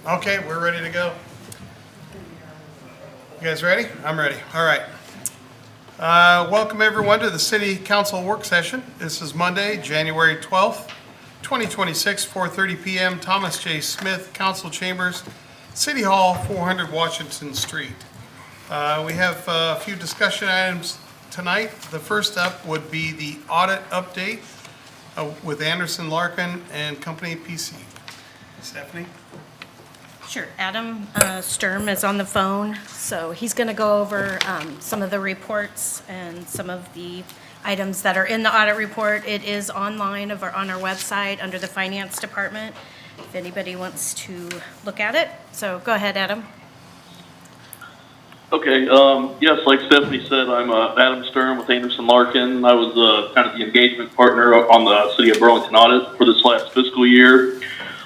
Okay, we're ready to go. You guys ready? I'm ready. All right. Welcome everyone to the City Council work session. This is Monday, January 12th, 2026, 4:30 p.m. Thomas J. Smith, Council Chambers, City Hall, 400 Washington Street. We have a few discussion items tonight. The first up would be the audit update with Anderson Larkin and Company PC. Stephanie? Sure. Adam Sturm is on the phone, so he's going to go over some of the reports and some of the items that are in the audit report. It is online on our website under the Finance Department, if anybody wants to look at it. So go ahead, Adam. Okay, yes, like Stephanie said, I'm Adam Sturm with Anderson Larkin. I was kind of the engagement partner on the City of Burlington audit for this last fiscal year.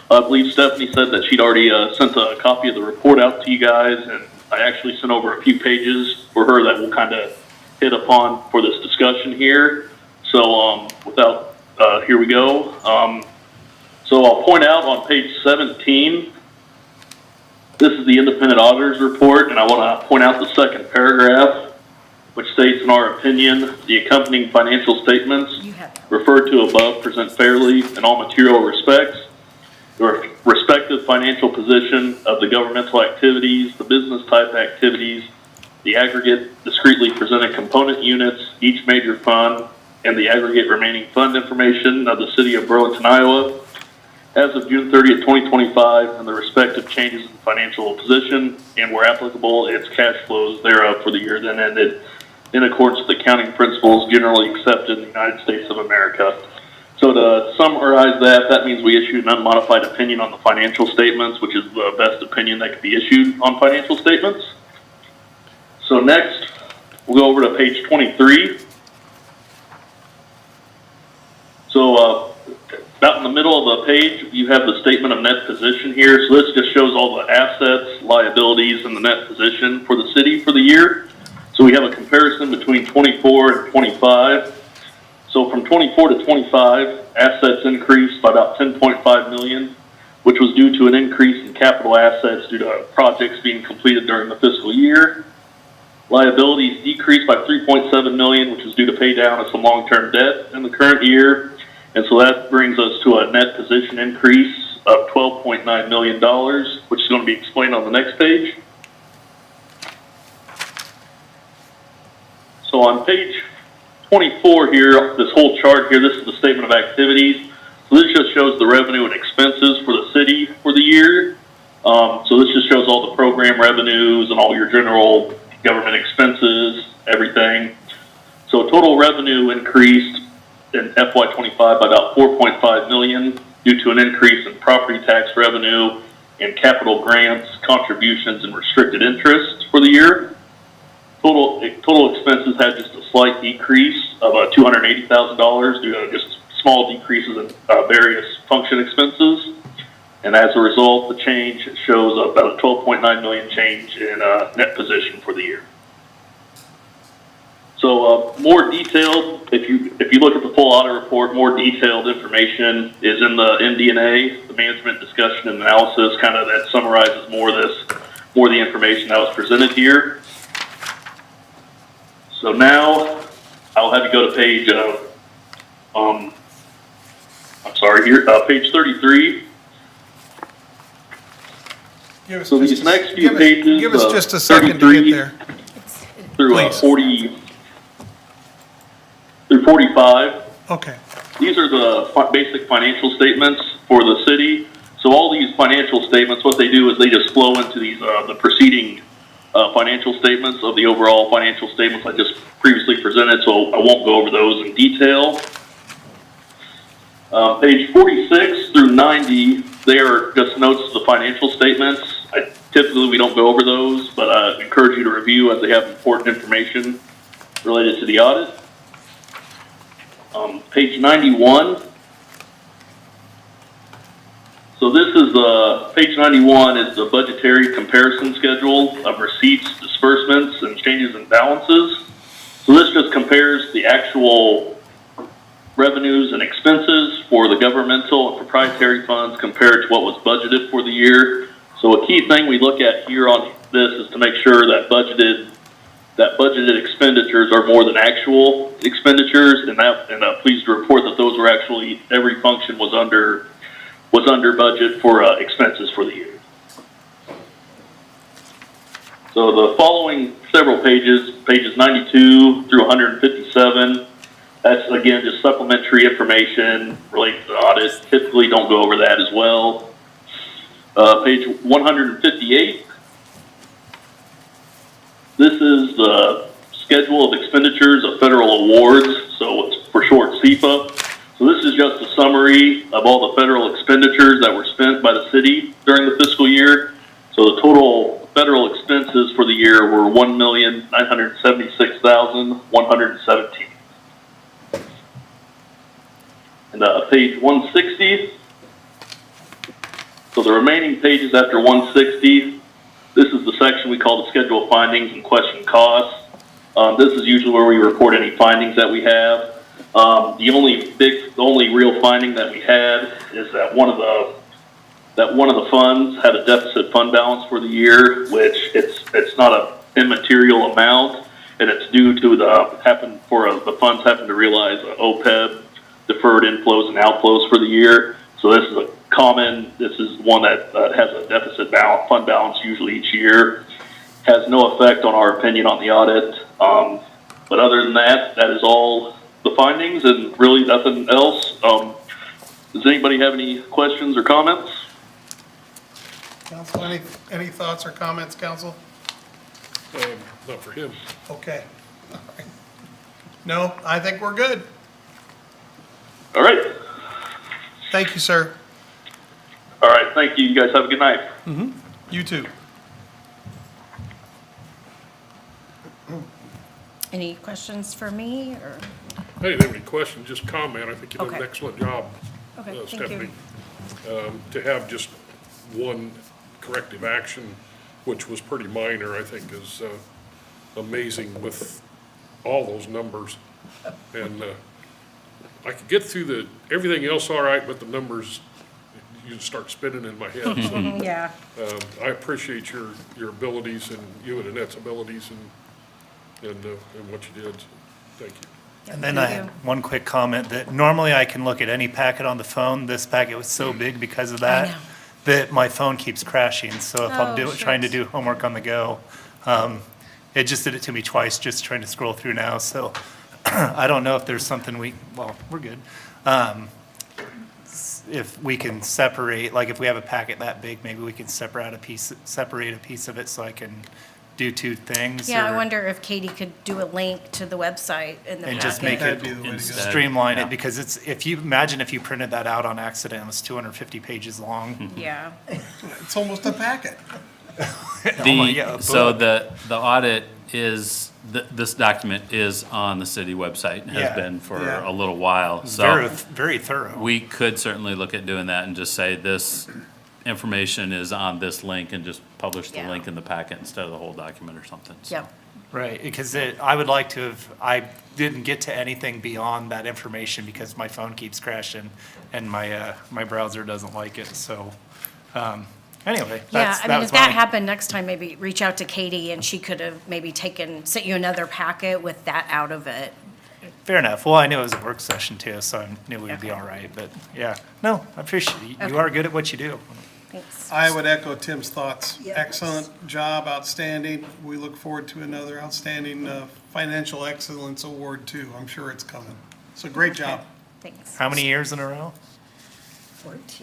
I believe Stephanie said that she'd already sent a copy of the report out to you guys, and I actually sent over a few pages for her that we'll kind of hit upon for this discussion here. So here we go. So I'll point out on page 17, this is the independent auditor's report, and I want to point out the second paragraph, which states, in our opinion, the accompanying financial statements referred to above present fairly in all material respects the respective financial position of the governmental activities, the business type activities, the aggregate discretely presented component units, each major fund, and the aggregate remaining fund information of the City of Burlington, Iowa, as of June 30th, 2025, and the respective changes in financial position, and where applicable, its cash flows thereof for the year then ended, in accordance with accounting principles generally accepted in the United States of America. So to summarize that means we issued an unmodified opinion on the financial statements, which is the best opinion that could be issued on financial statements. So next, we'll go over to page 23. So about in the middle of the page, you have the statement of net position here. So this just shows all the assets, liabilities, and the net position for the city for the year. So we have a comparison between 24 and 25. So from 24 to 25, assets increased by about 10.5 million, which was due to an increase in capital assets due to projects being completed during the fiscal year. Liabilities decreased by 3.7 million, which was due to pay down of some long-term debt in the current year. And so that brings us to a net position increase of $12.9 million, which is going to be explained on the next page. So on page 24 here, this whole chart here, this is the statement of activities. So this just shows the revenue and expenses for the city for the year. So this just shows all the program revenues and all your general government expenses, everything. So total revenue increased in FY25 by about 4.5 million due to an increase in property tax revenue and capital grants, contributions, and restricted interest for the year. Total expenses had just a slight decrease of $280,000 due to just small decreases in various function expenses. And as a result, the change shows about a 12.9 million change in net position for the year. So more detailed, if you look at the full audit report, more detailed information is in the MD&A, the management discussion and analysis, kind of that summarizes more of the information that was presented here. So now I'll have you go to page, page 33. So these next few pages, give us just a second to get there. Through 40 through 45. Okay. These are the basic financial statements for the city. So all these financial statements, what they do is they just flow into these the preceding financial statements of the overall financial statements I just previously presented, so I won't go over those in detail. Page 46 through 90, they are just notes to the financial statements. Typically we don't go over those, but I encourage you to review as they have important information related to the audit. Page 91. So this is page 91 is the budgetary comparison schedule of receipts, disbursements, and changes in balances. So this just compares the actual revenues and expenses for the governmental and proprietary funds compared to what was budgeted for the year. So a key thing we look at here on this is to make sure that budgeted expenditures are more than actual expenditures, and pleased to report that those were actually, every function was under budget for expenses for the year. So the following several pages 92 through 157, that's again just supplementary information related to the audit. Typically don't go over that as well. Page 158. This is the schedule of expenditures of federal awards, so it's for short SEPA. So this is just a summary of all the federal expenditures that were spent by the city during the fiscal year. So the total federal expenses for the year were $1,976,117. And page 160. So the remaining pages after 160. This is the section we call the schedule of findings and question costs. This is usually where we report any findings that we have. The only real finding that we had is that one of the funds had a deficit fund balance for the year, which it's not an immaterial amount, and it's due to the funds having to realize OPEB deferred inflows and outflows for the year. So this is one that has a deficit fund balance usually each year. Has no effect on our opinion on the audit. But other than that, that is all the findings and really nothing else. Does anybody have any questions or comments? Council, any thoughts or comments, council? Not for him. Okay. All right. No, I think we're good. All right. Thank you, sir. All right. Thank you. You guys have a good night. You too. Any questions for me, or? I didn't have any questions, just comment. I think you did an Okay. excellent job, Okay, thank Stephanie. you. To have just one corrective action, which was pretty minor, I think is amazing with all those numbers. And I could get through everything else all right, but the numbers, you start spinning in my head. So Yeah. I appreciate your abilities and you and Annette's abilities and what you did. So thank you. And then I had one quick comment that normally I can look at any packet on the phone. This packet was so big because of that, know. that my phone keeps crashing. So if I'm Oh, trying to shucks. do homework on the go, it just did it to me twice, just trying to scroll through now. So I don't know if there's something we're good. If we can separate, like if we have a packet that big, maybe we can separate a piece of it so I can do two things. Yeah, I or- wonder if Katie could do a link to the website in the And just packet. make That'd it be the way to go. streamline it, because if you printed that out on accident, it was 250 pages long. Yeah. It's almost a packet. So the audit is, this document is on the city website, and Yeah, has been for yeah. a little while. Very, So very thorough. we could certainly look at doing that and just say this information is on this link and just publish the Yeah. link in the packet instead of the whole document or something. So- Yep. Right, because I would like to I didn't get to anything beyond that information because my phone keeps crashing and my browser doesn't like it, so, anyway, Yeah, that I mean, was if that my, happened next time, maybe reach out to Katie and she could have maybe sent you another packet with that out of it. fair enough. Well, I knew it was a work session too, so I knew we'd be Okay. all right, but yeah. No, I appreciate it. Okay. You are good at what you do. Thanks. I would echo Tim's thoughts. Excellent job, outstanding. We look forward to another outstanding financial excellence award too. I'm sure it's coming. So great job. Thanks. How many years in a row?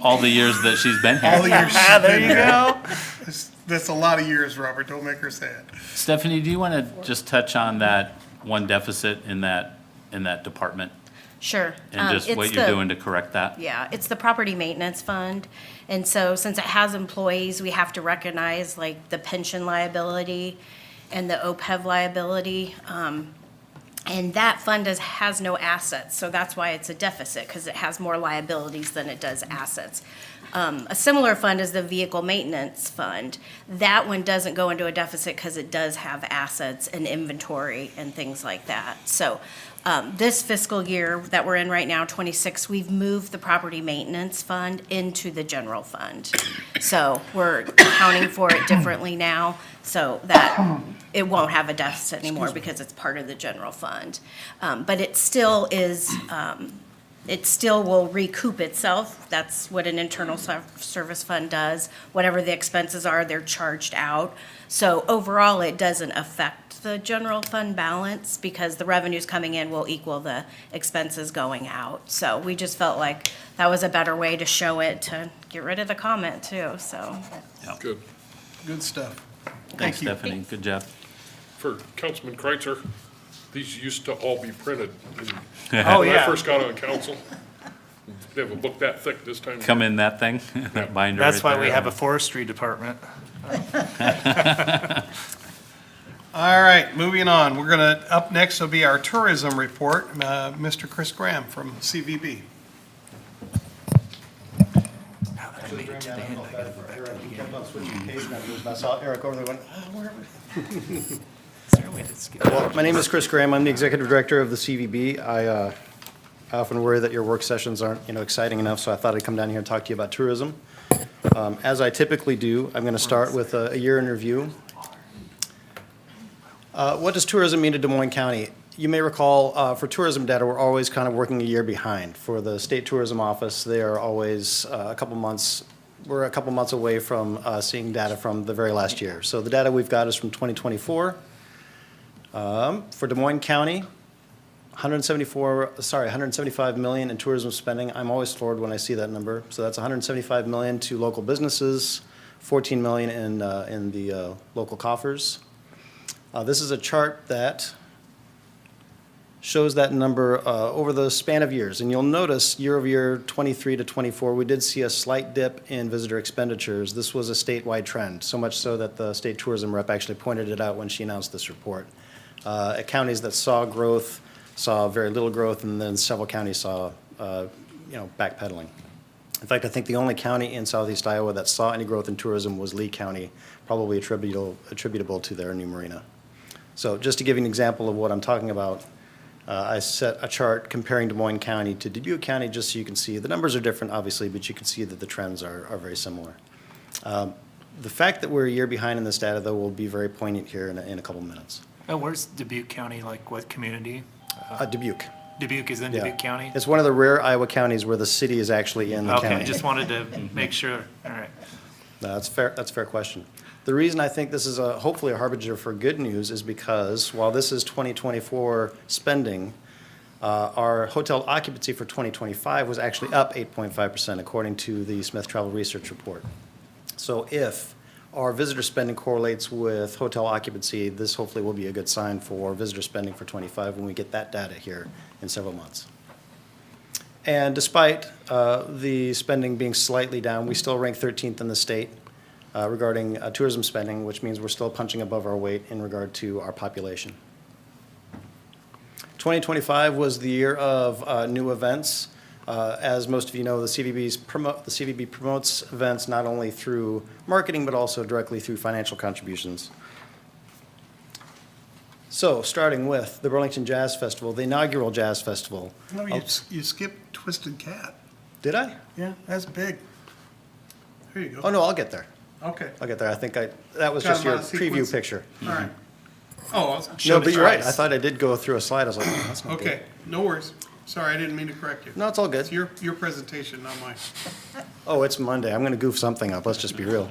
All the years that she's been All here. the years she's There been you here. go. That's a lot of years, Robert. Don't make her sad. Stephanie, do you want to just touch on that one deficit in that department? Sure. And just what It's you're the- doing to correct that? Yeah, it's the property maintenance fund. And so since it has employees, we have to recognize like the pension liability and the OPEB liability. And that fund has no assets, so that's why it's a deficit, because it has more liabilities than it does assets. A similar fund is the vehicle maintenance fund. That one doesn't go into a deficit because it does have assets and inventory and things like that. So This fiscal year that we're in right now, 26, we've moved the property maintenance fund into the general fund. So we're accounting for it differently now, so that it won't have a deficit anymore because it's part of the general fund. But it still is, it still will recoup itself. That's what an internal service fund does. Whatever the expenses are, they're charged out. So overall, it doesn't affect the general fund balance because the revenues coming in will equal the expenses going out. So we just felt like that was a better way to show it, to get rid of the comment too, so. Good. Good stuff. Thanks, Thank you. Stephanie. Good job. For Councilman Kreitzer, these used to all be printed. Oh, When I yeah. first got on council, they have a book that thick this time. Come in that thing, that binder That's right why we there. have a forestry department. All right, moving on. We're gonna, up next will be our tourism report. Mr. Chris Graham from CVB. Now that I made it to the end, I gotta go back to the beginning. I saw Eric over there went, Is there a way to skip? well, my name is Chris Graham. I'm the executive director of the CVB. I often worry that your work sessions aren't, exciting enough, so I thought I'd come down here and talk to you about tourism. As I typically do, I'm going to start with a year in review. What does tourism mean to Des Moines County? You may recall, for tourism data, we're always kind of working a year behind. For the State Tourism Office, they are always a couple months, we're a couple months away from seeing data from the very last year. So the data we've got is from 2024. For Des Moines County, 175 million in tourism spending. I'm always floored when I see that number. So that's 175 million to local businesses, 14 million in the local coffers. This is a chart that shows that number over the span of years. And you'll notice year over year, 23 to 24, we did see a slight dip in visitor expenditures. This was a statewide trend, so much so that the state tourism rep actually pointed it out when she announced this report. Counties that saw growth saw very little growth, and then several counties saw, backpedaling. In fact, I think the only county in southeast Iowa that saw any growth in tourism was Lee County, probably attributable to their new marina. So just to give you an example of what I'm talking about, I set a chart comparing Des Moines County to Dubuque County, just so you can see. The numbers are different, obviously, but you can see that the trends are very similar. The fact that we're a year behind in this data, though, will be very poignant here in a couple minutes. Oh, where's Dubuque County, like what community? Dubuque. Dubuque is in Yeah. Dubuque County? It's one of the rare Iowa counties where the city is actually in the county. Okay, just wanted to make sure, all right. No, that's fair. That's a fair question. The reason I think this is hopefully a harbinger for good news is because while this is 2024 spending, our hotel occupancy for 2025 was actually up 8.5% according to the Smith Travel Research Report. So if our visitor spending correlates with hotel occupancy, this hopefully will be a good sign for visitor spending for 25 when we get that data here in several months. And despite the spending being slightly down, we still rank 13th in the state regarding tourism spending, which means we're still punching above our weight in regard to our population. 2025 was the year of new events. As most of you know, the CVB promotes events not only through marketing, but also directly through financial contributions. So, starting with the Burlington Jazz Festival, the inaugural Jazz Festival. No, you skipped Twisted Cat. Did I? Yeah, that's big. Here you Oh, go. no, I'll get there. Okay, I'll get there. I think that was Got just them your out of sequence. preview picture. all right. Oh, No, showed but it you're right. twice. I thought I did go through a slide. I was like, oh, that's not good. Okay, no worries. Sorry, I didn't mean to correct you. No, it's all It's good. your presentation, not mine. Oh, it's Monday. I'm going to goof something up. Let's just be real.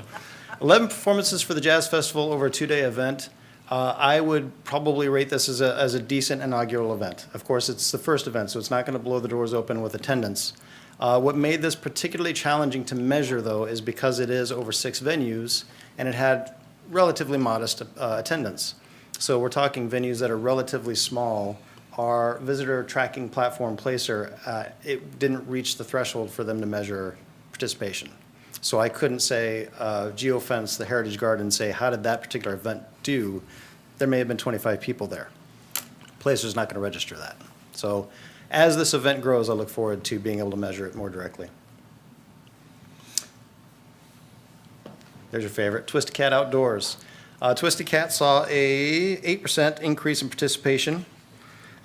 11 performances for the Jazz Festival over a 2-day event. I would probably rate this as a decent inaugural event. Of course, it's the first event, so it's not going to blow the doors open with attendance. What made this particularly challenging to measure, though, is because it is over 6 venues, and it had relatively modest attendance. So we're talking venues that are relatively small. Our visitor tracking platform Placer, it didn't reach the threshold for them to measure participation. So I couldn't say, Geofence, the Heritage Garden, say, how did that particular event do? There may have been 25 people there. Placer's not going to register that. So as this event grows, I look forward to being able to measure it more directly. There's your favorite, Twisted Cat Outdoors. Twisted Cat saw a 8% increase in participation.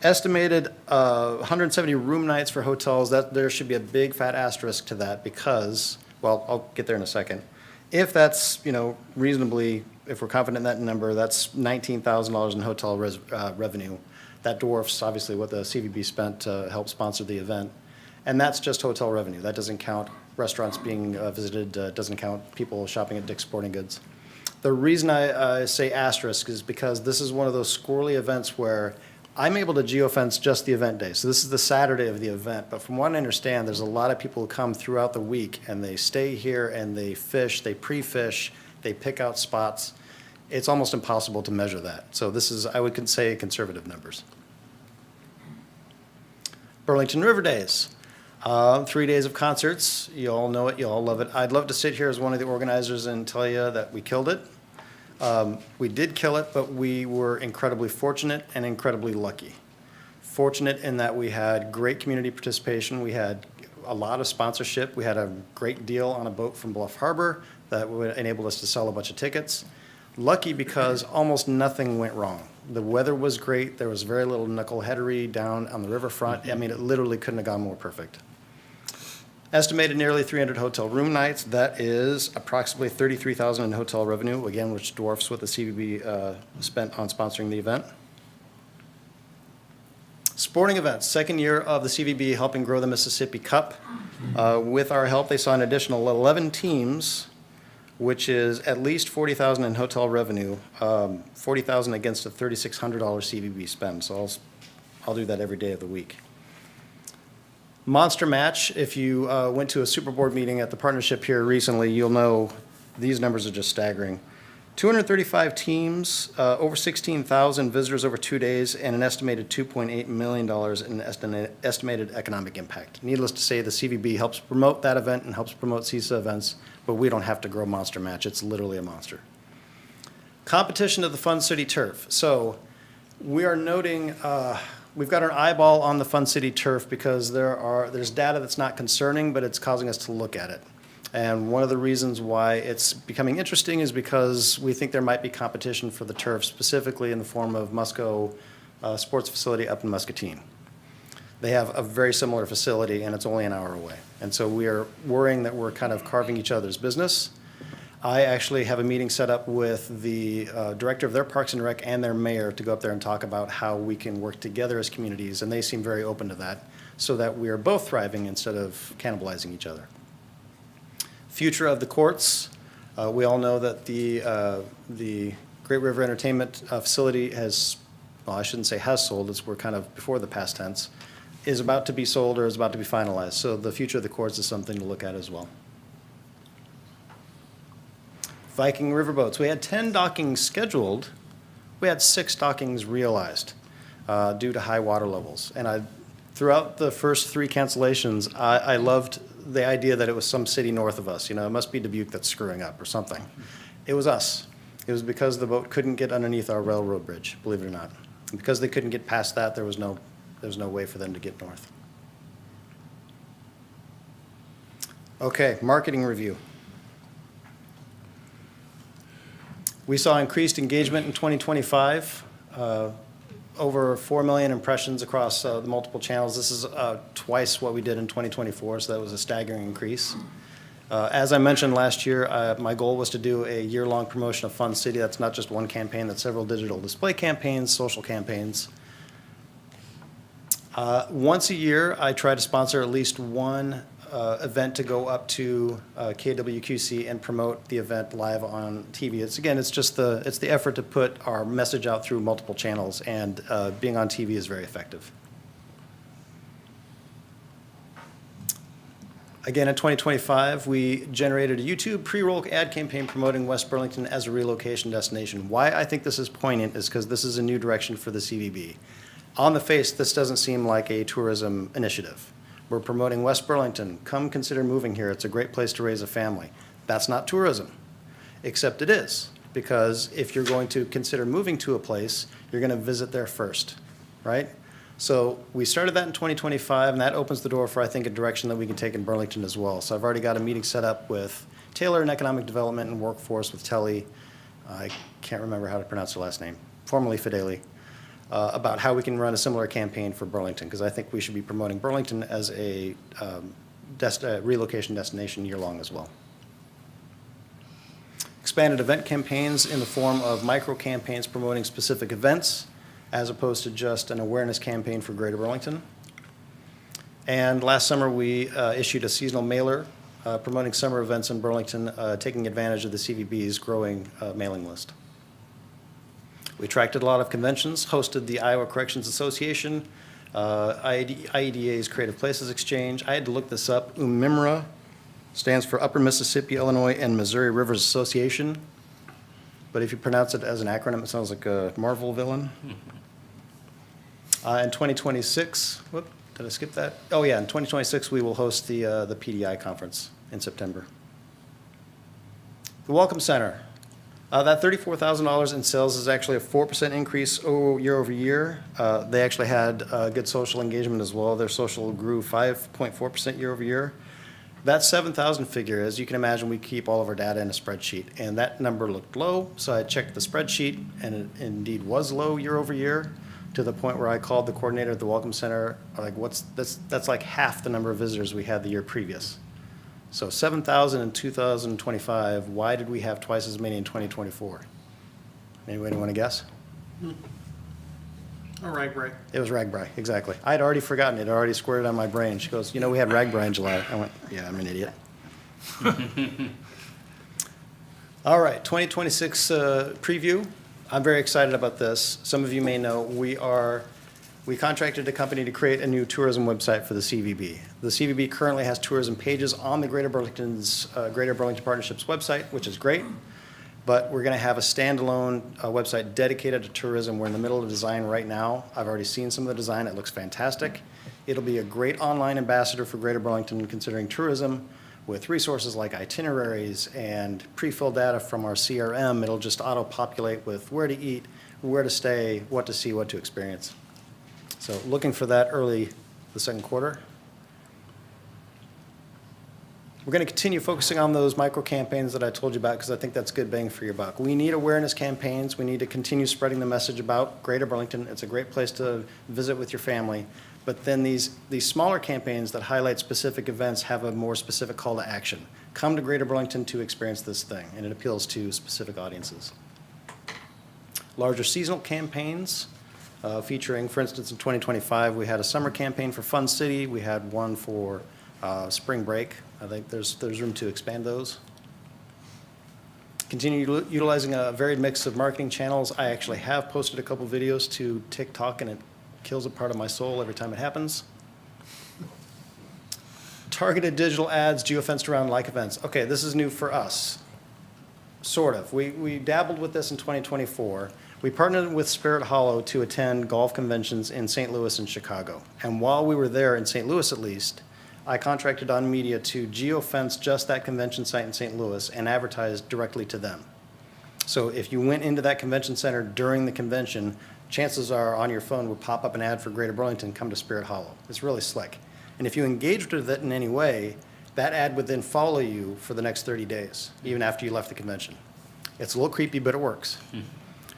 Estimated 170 room nights for hotels, that, there should be a big fat asterisk to that because, well, I'll get there in a second. If that's, reasonably, if we're confident in that number, that's $19,000 in hotel revenue. That dwarfs obviously what the CVB spent to help sponsor the event. And that's just hotel revenue. That doesn't count restaurants being visited, doesn't count people shopping at Dick's Sporting Goods. The reason I say asterisk is because this is one of those squirrely events where I'm able to geofence just the event day. So this is the Saturday of the event, but from what I understand, there's a lot of people who come throughout the week and they stay here and they fish, they pre-fish, they pick out spots. It's almost impossible to measure that. So this is, I would say, conservative numbers. Burlington River Days. 3 days of concerts. You all know it, you all love it. I'd love to sit here as one of the organizers and tell you that we killed it. We did kill it, but we were incredibly fortunate and incredibly lucky. Fortunate in that we had great community participation. We had a lot of sponsorship. We had a great deal on a boat from Bluff Harbor that would enable us to sell a bunch of tickets. Lucky because almost nothing went wrong. The weather was great. There was very little knuckleheadery down on the riverfront. I mean, it literally couldn't have gone more perfect. Estimated nearly 300 hotel room nights. That is approximately $33,000 in hotel revenue, again, which dwarfs what the CVB spent on sponsoring the event. Sporting events, second year of the CVB helping grow the Mississippi Cup. With our help, they saw an additional 11 teams, which is at least $40,000 in hotel revenue, $40,000 against a $3,600 CVB spend. So I'll do that every day of the week. Monster Match, if you went to a Super Board meeting at the partnership here recently, you'll know these numbers are just staggering. 235 teams, over 16,000 visitors over 2 days, and an estimated $2.8 million in estimated economic impact. Needless to say, the CVB helps promote that event and helps promote CISA events, but we don't have to grow Monster Match. It's literally a monster. Competition of the Fun City Turf. So we are noting, we've got our eyeball on the Fun City Turf because there's data that's not concerning, but it's causing us to look at it. And one of the reasons why it's becoming interesting is because we think there might be competition for the turf, specifically in the form of Musco Sports Facility up in Muscatine. They have a very similar facility, and it's only an hour away. And so we are worrying that we're kind of carving each other's business. I actually have a meeting set up with the director of their Parks and Rec and their mayor to go up there and talk about how we can work together as communities, and they seem very open to that, so that we are both thriving instead of cannibalizing each other. Future of the courts. We all know that the Great River Entertainment facility has, well, I shouldn't say has sold, we're kind of before the past tense, is about to be sold or is about to be finalized. So the future of the courts is something to look at as well. Viking riverboats. We had 10 dockings scheduled. We had 6 dockings realized due to high water levels. And throughout the first 3 cancellations, I loved the idea that it was some city north of us. It must be Dubuque that's screwing up or something. It was us. It was because the boat couldn't get underneath our railroad bridge, believe it or not. And because they couldn't get past that, there was no way for them to get north. Okay, marketing review. We saw increased engagement in 2025. Over 4 million impressions across the multiple channels. This is twice what we did in 2024, so that was a staggering increase. As I mentioned last year, my goal was to do a year-long promotion of Fun City. That's not just one campaign, that's several digital display campaigns, social campaigns. Once a year, I try to sponsor at least one event to go up to KWQC and promote the event live on TV. It's just the effort to put our message out through multiple channels, and being on TV is very effective. Again, in 2025, we generated a YouTube pre-roll ad campaign promoting West Burlington as a relocation destination. Why I think this is poignant is because this is a new direction for the CVB. On the face, this doesn't seem like a tourism initiative. We're promoting West Burlington. Come consider moving here. It's a great place to raise a family. That's not tourism, except it is, because if you're going to consider moving to a place, you're going to visit there first, right? So we started that in 2025, and that opens the door for, I think, a direction that we can take in Burlington as well. So I've already got a meeting set up with Taylor in Economic Development and Workforce with Telly. I can't remember how to pronounce her last name, formerly Fideli. about how we can run a similar campaign for Burlington, because I think we should be promoting Burlington as a relocation destination year-long as well. Expanded event campaigns in the form of micro-campaigns promoting specific events, as opposed to just an awareness campaign for Greater Burlington. And last summer, we issued a seasonal mailer promoting summer events in Burlington, taking advantage of the CVB's growing mailing list. We attracted a lot of conventions, hosted the Iowa Corrections Association, IEDA's Creative Places Exchange. I had to look this up. UMIMRA stands for Upper Mississippi, Illinois, and Missouri Rivers Association. But if you pronounce it as an acronym, it sounds like a Marvel villain. In 2026, whoop, did I skip that? Oh, yeah, in 2026, we will host the PDI conference in September. The Welcome Center. That $34,000 in sales is actually a 4% increase year over year. They actually had good social engagement as well. Their social grew 5.4% year over year. That 7,000 figure, as you can imagine, we keep all of our data in a spreadsheet, and that number looked low, so I checked the spreadsheet, and it indeed was low year over year, to the point where I called the coordinator at the Welcome Center, like, that's like half the number of visitors we had the year previous. So 7,000 in 2025, why did we have twice as many in 2024? Anybody want to guess? All right, Bray. It was Ragbri, exactly. I had already forgotten it, already squared it on my brain. She goes, you know, we had Ragbri in July. I went, yeah, I'm an idiot. All right, 2026 preview. I'm very excited about this. Some of you may know we contracted a company to create a new tourism website for the CVB. The CVB currently has tourism pages on the Greater Burlington Partnerships website, which is great. But we're going to have a standalone website dedicated to tourism. We're in the middle of design right now. I've already seen some of the design. It looks fantastic. It'll be a great online ambassador for Greater Burlington considering tourism, with resources like itineraries and pre-filled data from our CRM. It'll just auto-populate with where to eat, where to stay, what to see, what to experience. So looking for that early the second quarter. We're going to continue focusing on those micro campaigns that I told you about, because I think that's good bang for your buck. We need awareness campaigns. We need to continue spreading the message about Greater Burlington. It's a great place to visit with your family. But then these smaller campaigns that highlight specific events have a more specific call to action. Come to Greater Burlington to experience this thing, and it appeals to specific audiences. Larger seasonal campaigns featuring, for instance, in 2025, we had a summer campaign for Fun City. We had one for spring break. I think there's room to expand those. Continue utilizing a varied mix of marketing channels. I actually have posted a couple videos to TikTok, and it kills a part of my soul every time it happens. Targeted digital ads, geofenced around like events. Okay, this is new for us, sort of. We dabbled with this in 2024. We partnered with Spirit Hollow to attend golf conventions in St. Louis and Chicago. And while we were there, in St. Louis at least, I contracted on media to geofence just that convention site in St. Louis and advertise directly to them. So if you went into that convention center during the convention, chances are on your phone would pop up an ad for Greater Burlington, come to Spirit Hollow. It's really slick. And if you engaged with it in any way, that ad would then follow you for the next 30 days, even after you left the convention. It's a little creepy, but it works.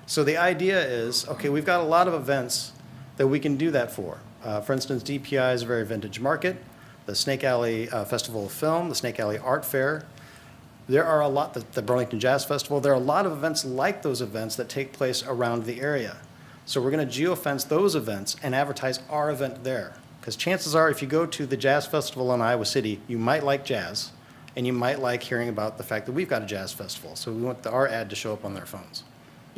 So the idea is, okay, we've got a lot of events that we can do that for. For instance, DPI is a very vintage market. The Snake Alley Festival of Film, the Snake Alley Art Fair. There are a lot, the Burlington Jazz Festival, there are a lot of events like those events that take place around the area. So we're going to geofence those events and advertise our event there. Because chances are, if you go to the Jazz Festival in Iowa City, you might like jazz, and you might like hearing about the fact that we've got a jazz festival. So we want our ad to show up on their phones.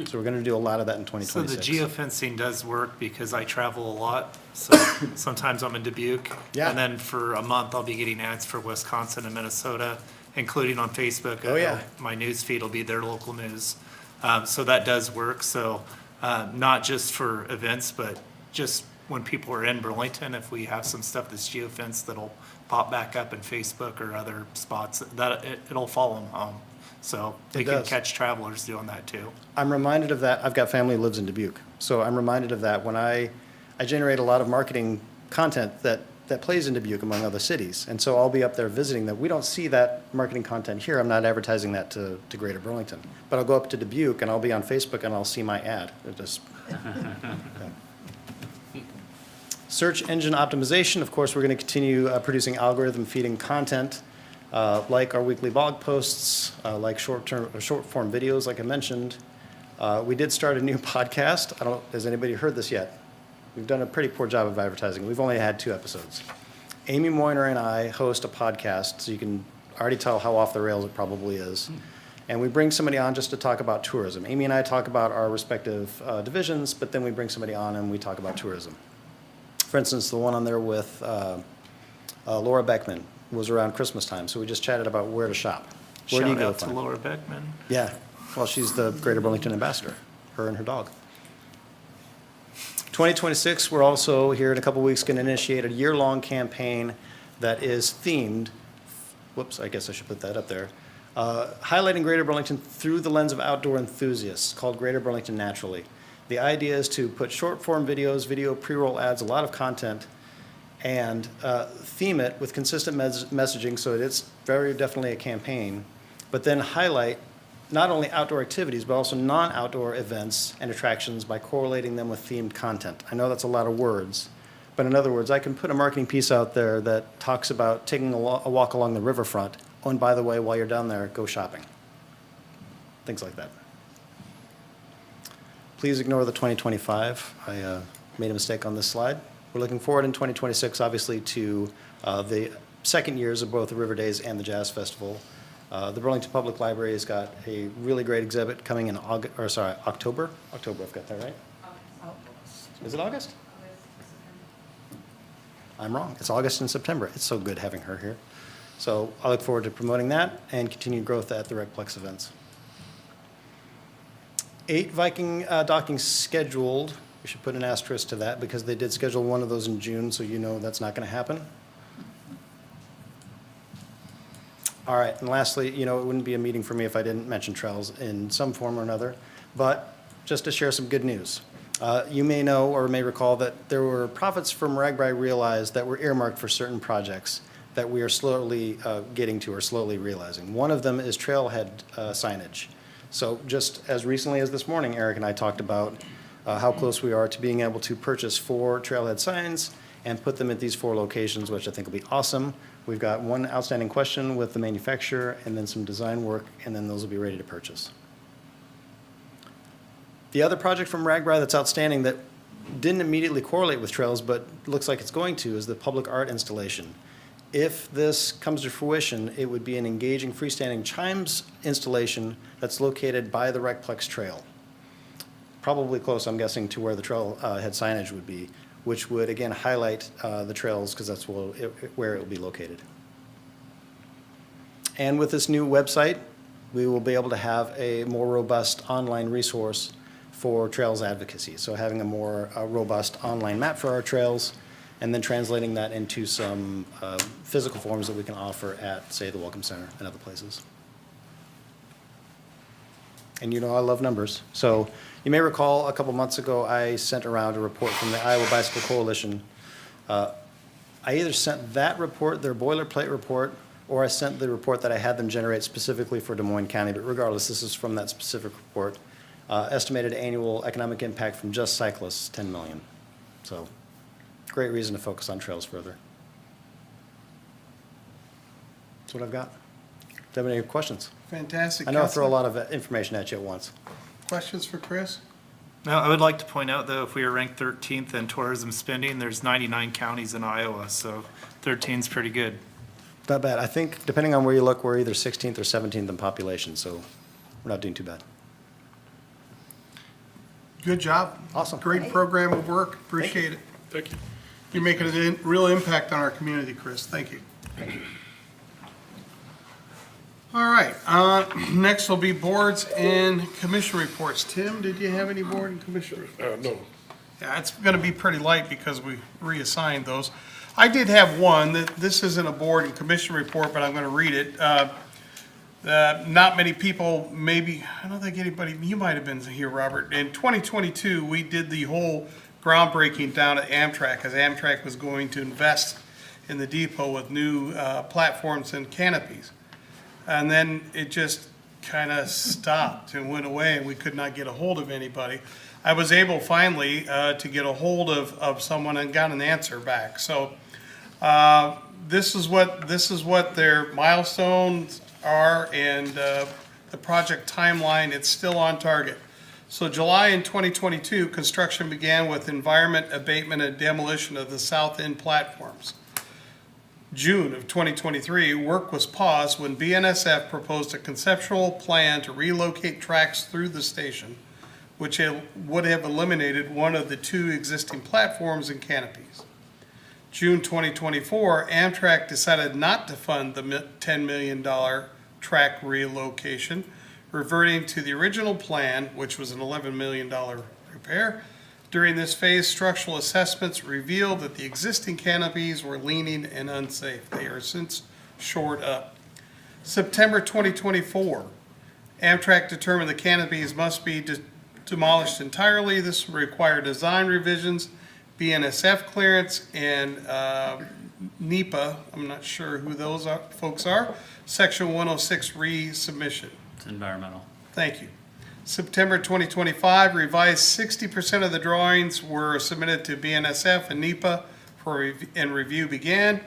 So we're going to do a lot of that in 2026. So the geofencing does work because I travel a lot. So sometimes I'm in Dubuque. Yeah. And then for a month, I'll be getting ads for Wisconsin and Minnesota, including on Facebook. Oh, yeah. My news feed will be their local news. So that does work. So not just for events, but just when people are in Burlington, if we have some stuff that's geofenced that'll pop back up in Facebook or other spots, it'll follow them home. So they can catch travelers doing that too. I'm reminded of that. I've got family who lives in Dubuque. So I'm reminded of that when I generate a lot of marketing content that that plays in Dubuque among other cities. And so I'll be up there visiting them. We don't see that marketing content here. I'm not advertising that to Greater Burlington. But I'll go up to Dubuque and I'll be on Facebook and I'll see my ad. It just, Search engine optimization, of course, we're going to continue producing algorithm feeding content like our weekly blog posts, like short form videos, like I mentioned. We did start a new podcast. Has anybody heard this yet? We've done a pretty poor job of advertising. We've only had 2 episodes. Amy Moyner and I host a podcast, so you can already tell how off the rails it probably is. And we bring somebody on just to talk about tourism. Amy and I talk about our respective divisions, but then we bring somebody on and we talk about tourism. For instance, the one on there with Laura Beckman was around Christmas time, so we just chatted about where to shop. Where do you Shout go out to find? Laura Beckman. Yeah, well, she's the Greater Burlington ambassador, her and her dog. 2026, we're also here in a couple weeks going to initiate a year-long campaign that is themed, whoops, I guess I should put that up there, highlighting Greater Burlington through the lens of outdoor enthusiasts, called Greater Burlington Naturally. The idea is to put short-form videos, video pre-roll ads, a lot of content, and theme it with consistent messaging so it's very definitely a campaign, but then highlight not only outdoor activities, but also non-outdoor events and attractions by correlating them with themed content. I know that's a lot of words, but in other words, I can put a marketing piece out there that talks about taking a walk along the riverfront. Oh, and by the way, while you're down there, go shopping. Things like that. Please ignore the 2025. I made a mistake on this slide. We're looking forward in 2026, obviously, to the second years of both the River Days and the Jazz Festival. The Burlington Public Library has got a really great exhibit coming in October. October, I've got that right? Is it August? I'm wrong. It's August and September. It's so good having her here. So I look forward to promoting that and continued growth at the Recplex events. 8 Viking dockings scheduled. We should put an asterisk to that because they did schedule one of those in June, so you know that's not going to happen. All right, and lastly, it wouldn't be a meeting for me if I didn't mention trails in some form or another, but just to share some good news. You may know or may recall that there were profits from RAGBRAI realized that were earmarked for certain projects that we are slowly getting to or slowly realizing. One of them is trailhead signage. So just as recently as this morning, Eric and I talked about how close we are to being able to purchase 4 trailhead signs and put them at these 4 locations, which I think will be awesome. We've got one outstanding question with the manufacturer and then some design work, and then those will be ready to purchase. The other project from RAGBRAI that's outstanding that didn't immediately correlate with trails, but looks like it's going to, is the public art installation. If this comes to fruition, it would be an engaging freestanding chimes installation that's located by the Recplex Trail. Probably close, I'm guessing, to where the trailhead signage would be, which would, again, highlight the trails because that's where it will be located. And with this new website, we will be able to have a more robust online resource for trails advocacy. So having a more robust online map for our trails and then translating that into some physical forms that we can offer at, say, the Welcome Center and other places. And I love numbers. So you may recall a couple months ago, I sent around a report from the Iowa Bicycle Coalition. I either sent that report, their boilerplate report, or I sent the report that I had them generate specifically for Des Moines County. But regardless, this is from that specific report. Estimated annual economic impact from just cyclists, 10 million. So great reason to focus on trails further. That's what I've got. Do you have any questions? Fantastic. I know I throw a Counselor. lot of information at you at once. Questions for Chris? Now, I would like to point out, though, if we were ranked 13th in tourism spending, there's 99 counties in Iowa, so 13's pretty good. Not bad. I think, depending on where you look, we're either 16th or 17th in population, so we're not doing too bad. Good job. Awesome. Great program of work. Appreciate it. Thank you. You're making a real impact on our community, Chris. Thank you. All right, next will be boards and commission reports. Tim, did you have any board and commission reports? No, Yeah, it's going to be pretty light because we reassigned those. I did have one. This isn't a board and commission report, but I'm going to read it. Not many people, maybe, I don't think anybody, you might have been here, Robert. In 2022, we did the whole groundbreaking down at Amtrak, as Amtrak was going to invest in the depot with new platforms and canopies. And then it just kind of stopped and went away, and we could not get a hold of anybody. I was able finally to get a hold of someone and got an answer back. So this is what their milestones are, and the project timeline, it's still on target. So July in 2022, construction began with environment abatement and demolition of the south end platforms. June of 2023, work was paused when BNSF proposed a conceptual plan to relocate tracks through the station, which would have eliminated one of the two existing platforms and canopies. June 2024, Amtrak decided not to fund the $10 million track relocation, reverting to the original plan, which was an $11 million repair. During this phase, structural assessments revealed that the existing canopies were leaning and unsafe. They are since shored up. September 2024, Amtrak determined the canopies must be demolished entirely. This would require design revisions, BNSF clearance, and NEPA, I'm not sure who those folks are, Section 106 resubmission. It's environmental. Thank you. September 2025, revised 60% of the drawings were submitted to BNSF and NEPA and review began.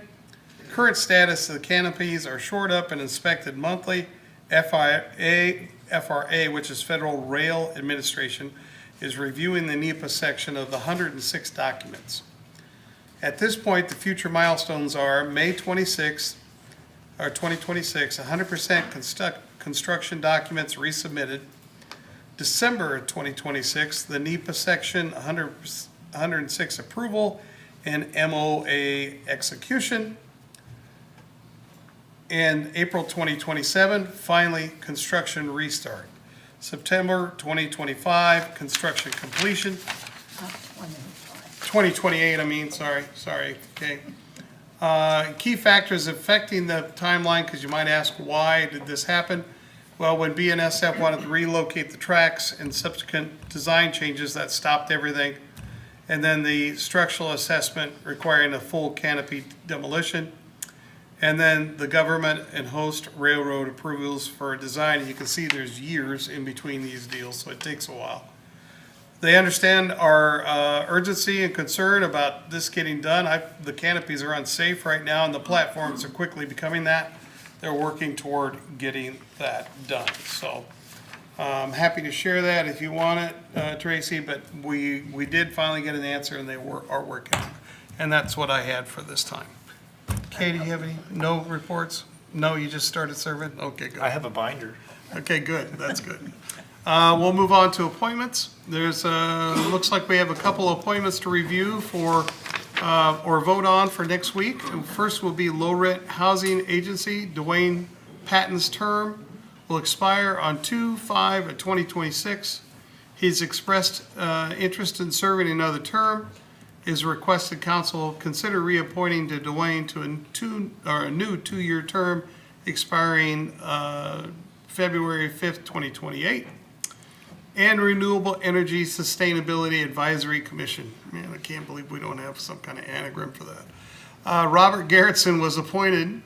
Current status of the canopies are shored up and inspected monthly. FRA, which is Federal Rail Administration, is reviewing the NEPA section of the 106 documents. At this point, the future milestones are May 26, or 2026, 100% construction documents resubmitted. December 2026, the NEPA section 106 approval and MOA execution. And April 2027, finally, construction restart. September 2025, construction completion. 2028, I mean, sorry, okay. Key factors affecting the timeline, because you might ask, why did this happen? Well, when BNSF wanted to relocate the tracks and subsequent design changes, that stopped everything. And then the structural assessment requiring a full canopy demolition. And then the government and host railroad approvals for design. You can see there's years in between these deals, so it takes a while. They understand our urgency and concern about this getting done. The canopies are unsafe right now, and the platforms are quickly becoming that. They're working toward getting that done. So I'm happy to share that if you want it, Tracy, but we did finally get an answer, and they are working. And that's what I had for this time. Katie, you have any? No reports? No, you just started serving? Okay, good. I have a binder. Okay, good. That's good. We'll move on to appointments. There's, looks like we have a couple of appointments to review for, or vote on for next week. And first will be Low Rent Housing Agency. Dwayne Patton's term will expire on 2/5/2026. He's expressed interest in serving another term. Is requested council consider reappointing to Dwayne to a new two-year term expiring February 5th, 2028. And Renewable Energy Sustainability Advisory Commission. Man, I can't believe we don't have some kind of anagram for that. Robert Garrettson was appointed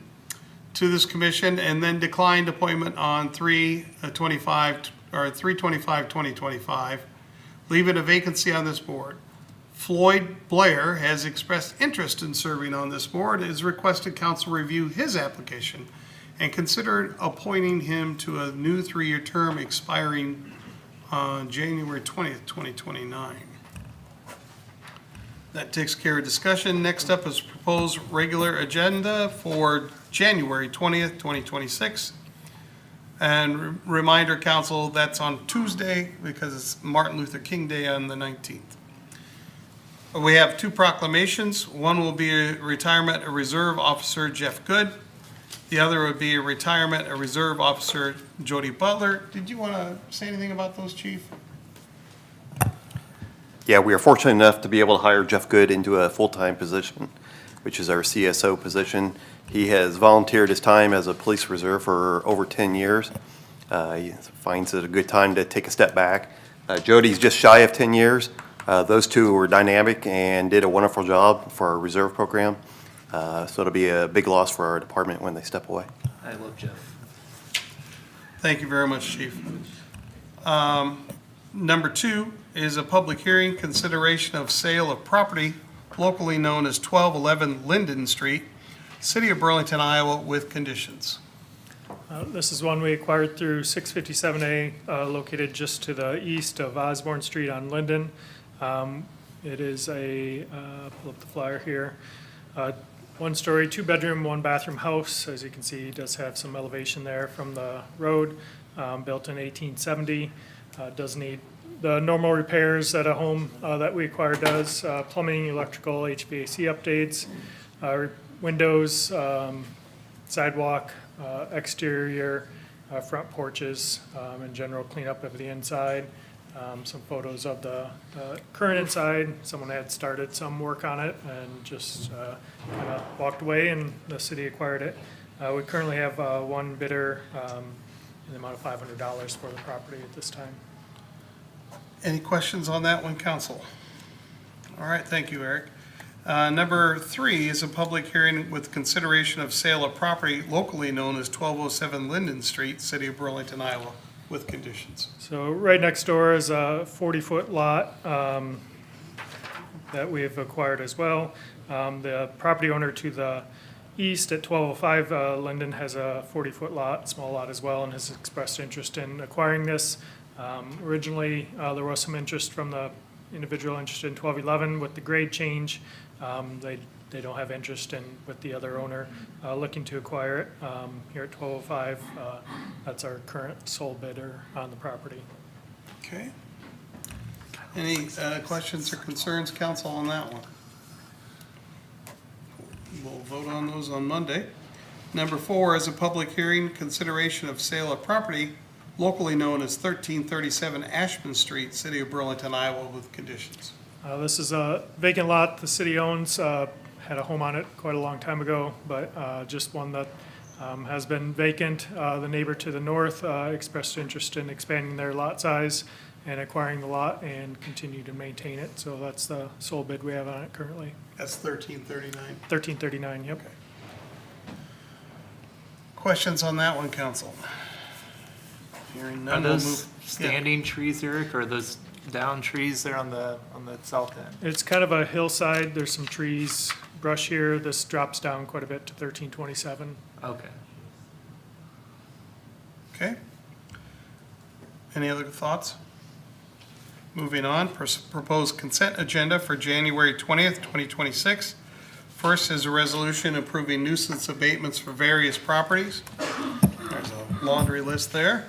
to this commission and then declined appointment on 3/25/2025, leaving a vacancy on this board. Floyd Blair has expressed interest in serving on this board, has requested council review his application and consider appointing him to a new 3-year term expiring on January 20th, 2029. That takes care of discussion. Next up is proposed regular agenda for January 20th, 2026. And reminder, council, that's on Tuesday because it's Martin Luther King Day on the 19th. We have 2 proclamations. One will be a retirement of Reserve Officer Jeff Good. The other would be a retirement of Reserve Officer Jody Butler. Did you want to say anything about those, Chief? Yeah, we are fortunate enough to be able to hire Jeff Good into a full-time position, which is our CSO position. He has volunteered his time as a police reserve for over 10 years. He finds it a good time to take a step back. Jody's just shy of 10 years. Those two were dynamic and did a wonderful job for our reserve program. So it'll be a big loss for our department when they step away. I love Jeff. Thank you very much, Chief. Number 2 is a public hearing, consideration of sale of property locally known as 1211 Linden Street, City of Burlington, Iowa, with conditions. This is one we acquired through 657A, located just to the east of Osborne Street on Linden. It is a, pull up the flyer here, one-story, two-bedroom, one-bathroom house. As you can see, it does have some elevation there from the road, built in 1870. Does need the normal repairs that a home that we acquired does, plumbing, electrical, HVAC updates, windows, sidewalk, exterior, front porches, and general cleanup of the inside. Some photos of the current inside. Someone had started some work on it and just kind of walked away, and the city acquired it. We currently have one bidder in the amount of $500 for the property at this time. Any questions on that one, council? All right, thank you, Eric. Number 3 is a public hearing with consideration of sale of property locally known as 1207 Linden Street, City of Burlington, Iowa, with conditions. So right next door is a 40-foot lot that we have acquired as well. The property owner to the east at 1205 Linden has a 40-foot lot, small lot as well, and has expressed interest in acquiring this. Originally, there was some interest from the individual interested in 1211 with the grade change. They don't have interest in, with the other owner looking to acquire it. Here at 1205, that's our current sole bidder on the property. Okay. Any questions or concerns, council, on that one? We'll vote on those on Monday. Number 4 is a public hearing, consideration of sale of property locally known as 1337 Ashman Street, City of Burlington, Iowa, with conditions. This is a vacant lot the city owns, had a home on it quite a long time ago, but just one that has been vacant. The neighbor to the north expressed interest in expanding their lot size and acquiring the lot and continue to maintain it. So that's the sole bid we have on it currently. That's 1339. 1339, yep. Questions on that one, council? Hearing Are none, we'll those move. standing trees, Eric, or are those down trees there on the south end? It's kind of a hillside. There's some trees, brush here. This drops down quite a bit to 1327. Okay. Okay. Any other thoughts? Moving on, proposed consent agenda for January 20th, 2026. First is a resolution approving nuisance abatements for various properties. There's a laundry list there.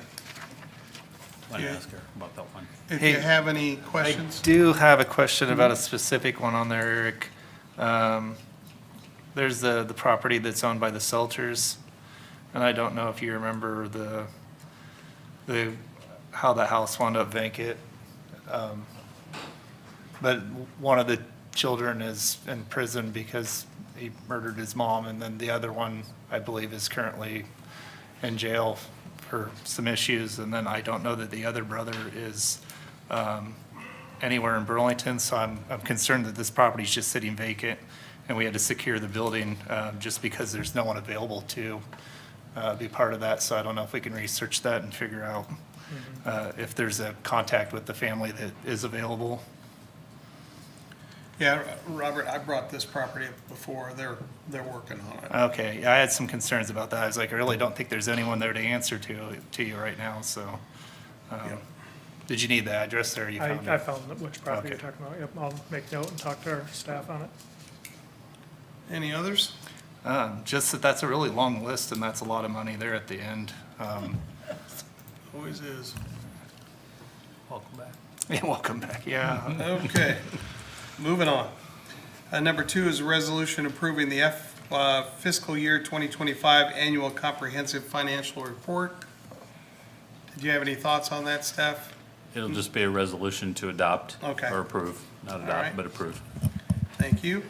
Let me Yeah. ask her about that one. If Hey, you have any questions. I do have a question about a specific one on there, Eric. There's the property that's owned by the Selters, and I don't know if you remember how the house wound up vacant. But one of the children is in prison because he murdered his mom, and then the other one, I believe, is currently in jail for some issues, and then I don't know that the other brother is anywhere in Burlington, so I'm concerned that this property's just sitting vacant, and we had to secure the building just because there's no one available to be part of that, so I don't know if we can research that and figure out if there's a contact with the family that is available. Yeah, Robert, I brought this property up before. They're working on it. Okay, yeah, I had some concerns about that. I was like, I really don't think there's anyone there to answer to you right now, so. Yep. Did you need the address there? You found I it? found which property you're Okay. talking about. Yep, I'll make note and talk to our staff on it. Any others? Just that that's a really long list, and that's a lot of money there at the end. Always is. Welcome back. Yeah, welcome back, yeah. Okay, moving on. Number 2 is a resolution approving the fiscal year 2025 annual comprehensive financial report. Did you have any thoughts on that, Steph? It'll just be a resolution to adopt. Okay. Or approve, not All right. adopt, but approve. Thank you.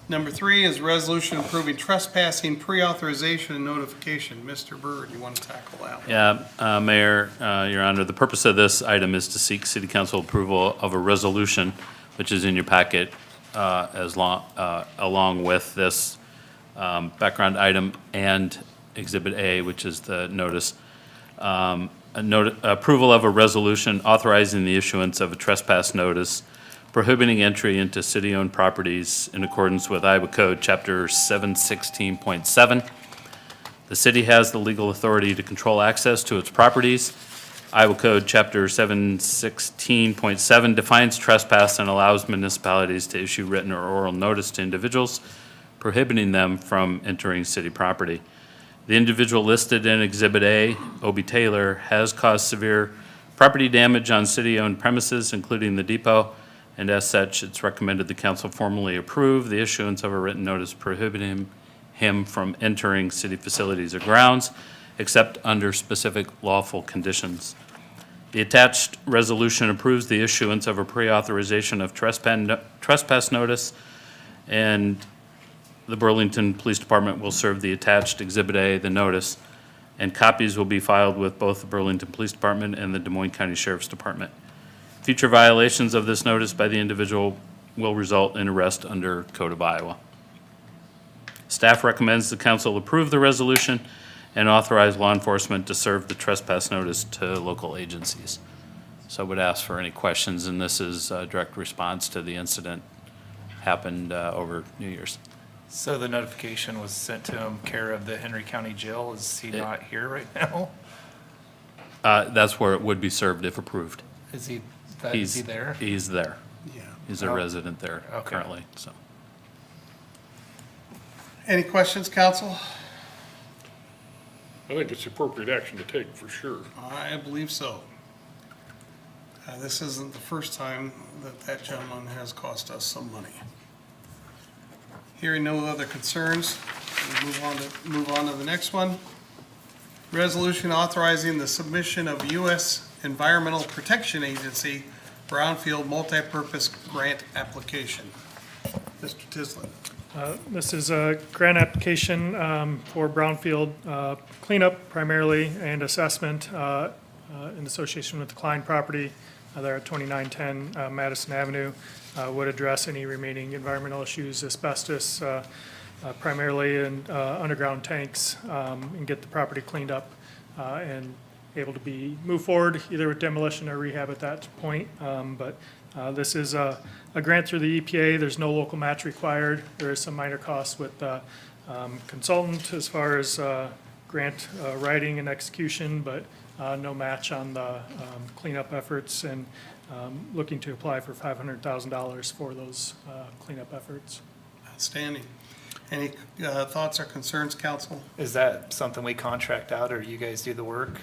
Number 3 is a resolution approving trespassing pre-authorization and notification. Mr. Byrd, you want to tackle that one? Yeah, Mayor, Your Honor, the purpose of this item is to seek city council approval of a resolution, which is in your packet, along with this background item and Exhibit A, which is the notice. Approval of a resolution authorizing the issuance of a trespass notice prohibiting entry into city-owned properties in accordance with Iowa Code, Chapter 716.7. The city has the legal authority to control access to its properties. Iowa Code, Chapter 716.7 defines trespass and allows municipalities to issue written or oral notice to individuals prohibiting them from entering city property. The individual listed in Exhibit A, Obie Taylor, has caused severe property damage on city-owned premises, including the depot, and as such, it's recommended the council formally approve the issuance of a written notice prohibiting him from entering city facilities or grounds, except under specific lawful conditions. The attached resolution approves the issuance of a pre-authorization of trespass notice, and the Burlington Police Department will serve the attached Exhibit A, the notice, and copies will be filed with both the Burlington Police Department and the Des Moines County Sheriff's Department. Future violations of this notice by the individual will result in arrest under Code of Iowa. Staff recommends the council approve the resolution and authorize law enforcement to serve the trespass notice to local agencies. So I would ask for any questions, and this is a direct response to the incident happened over New Year's. So the notification was sent to him care of the Henry County Jail. Is he not here right now? That's where it would be served if approved. Is he He's there? He's there. Yeah. He's a Oh. resident there Okay. currently, so. Any questions, council? I think it's appropriate action to take, for sure. I believe so. This isn't the first time that that gentleman has cost us some money. Hearing no other concerns, we move on to the next one. Resolution authorizing the submission of U.S. Environmental Protection Agency Brownfield Multipurpose Grant Application. Mr. Tislin. This is a grant application for brownfield cleanup primarily and assessment in association with the Klein property there at 2910 Madison Avenue. Would address any remaining environmental issues, asbestos, primarily in underground tanks, and get the property cleaned up and able to be moved forward either with demolition or rehab at that point. But this is a grant through the EPA. There's no local match required. There is some minor costs with consultant as far as grant writing and execution, but no match on the cleanup efforts, and looking to apply for $500,000 for those cleanup efforts. Outstanding. Any thoughts or concerns, council? Is that something we contract out, or you guys do the work?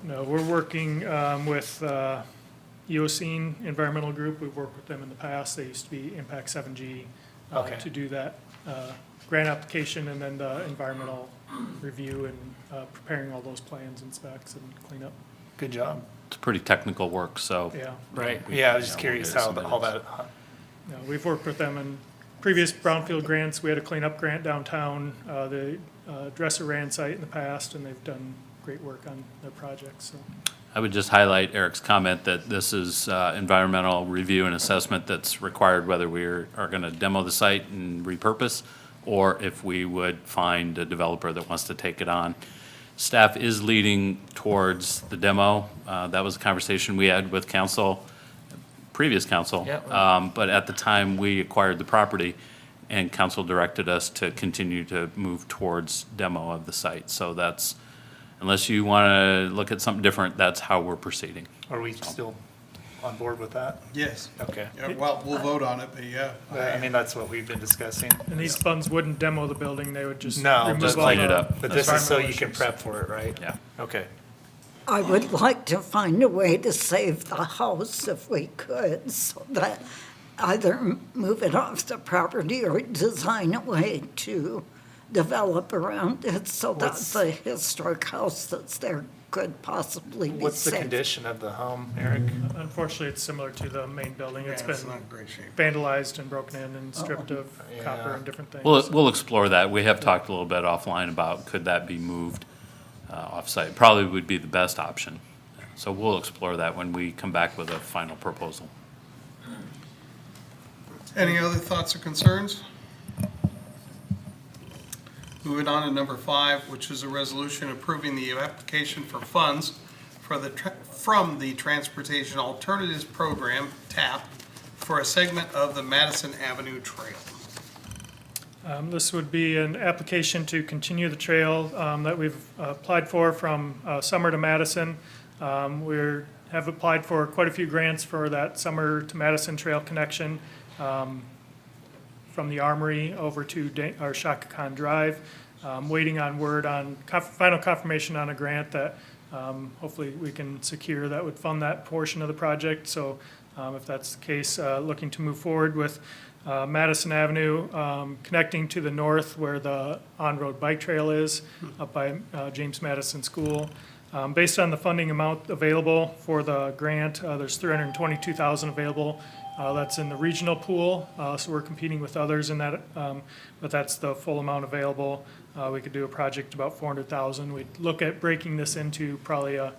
No, we're working with Eocene Environmental Group. We've worked with them in the past. They used to be Impact 7G Okay. to do that grant application and then the environmental review and preparing all those plans and specs and cleanup. Good job. It's pretty technical work, so. Yeah. Right. We- Yeah, I was just we'll curious get it how submitted. all that, Yeah, we've worked with them in previous brownfield grants. We had a cleanup grant downtown, the Dresser Rand site in the past, and they've done great work on their projects, so. I would just highlight Eric's comment that this is environmental review and assessment that's required whether we are going to demo the site and repurpose, or if we would find a developer that wants to take it on. Staff is leading towards the demo. That was a conversation we had with council, previous council. Yeah. But at the time, we acquired the property, and council directed us to continue to move towards demo of the site. So that's, unless you want to look at something different, that's how we're proceeding. are we still on board with that? Yes. Okay. Yeah, well, we'll vote on it, but yeah. I mean, that's what we've been discussing. And these funds wouldn't demo the building, they would just No, remove just all clean the it up. But this is so you environmental can issues. prep for it, right? Yeah. Okay. I would like to find a way to save the house if we could, so that either move it off the property or design a way to develop around it so that What's- the historic house that's there could possibly be What's the saved. condition of the home, Eric? Unfortunately, it's similar to the main building. It's Yeah, been it's not in great shape. vandalized and broken in and stripped of copper Yeah. and different things. We'll explore that. We have talked a little bit offline about could that be moved off-site. Probably would be the best option. So we'll explore that when we come back with a final proposal. Any other thoughts or concerns? Moving on to number 5, which is a resolution approving the application for funds for from the Transportation Alternatives Program, TAP, for a segment of the Madison Avenue Trail. This would be an application to continue the trail that we've applied for from Summer to Madison. We have applied for quite a few grants for that Summer to Madison Trail connection from the Armory over to our Shaka Khan Drive. Waiting on word on final confirmation on a grant that hopefully we can secure that would fund that portion of the project. So if that's the case, looking to move forward with Madison Avenue, connecting to the north where the on-road bike trail is, up by James Madison School. Based on the funding amount available for the grant, there's $322,000 available. That's in the regional pool, so we're competing with others in that, but that's the full amount available. We could do a project about $400,000. We'd look at breaking this into probably a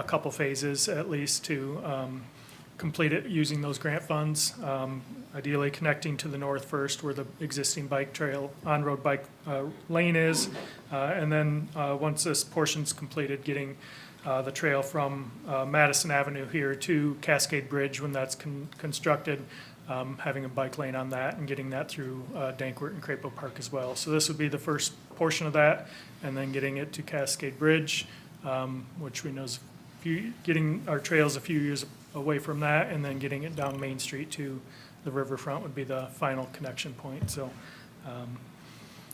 couple phases at least to complete it using those grant funds. Ideally connecting to the north first where the existing bike trail, on-road bike lane is. And then once this portion's completed, getting the trail from Madison Avenue here to Cascade Bridge when that's constructed, having a bike lane on that and getting that through Dankwart and Crapo Park as well. So this would be the first portion of that, and then getting it to Cascade Bridge, which we know is getting our trails a few years away from that, and then getting it down Main Street to the riverfront would be the final connection point. So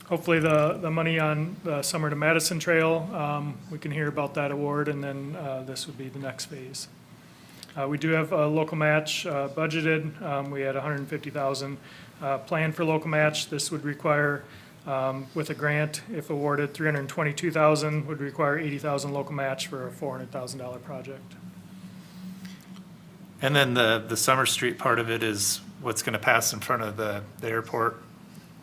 hopefully the money on the Summer to Madison Trail, we can hear about that award, and then this would be the next phase. We do have a local match budgeted. We had $150,000 planned for local match. This would require, with a grant, if awarded, $322,000 would require $80,000 local match for a $400,000 project. And then the Summer Street part of it is what's going to pass in front of the airport,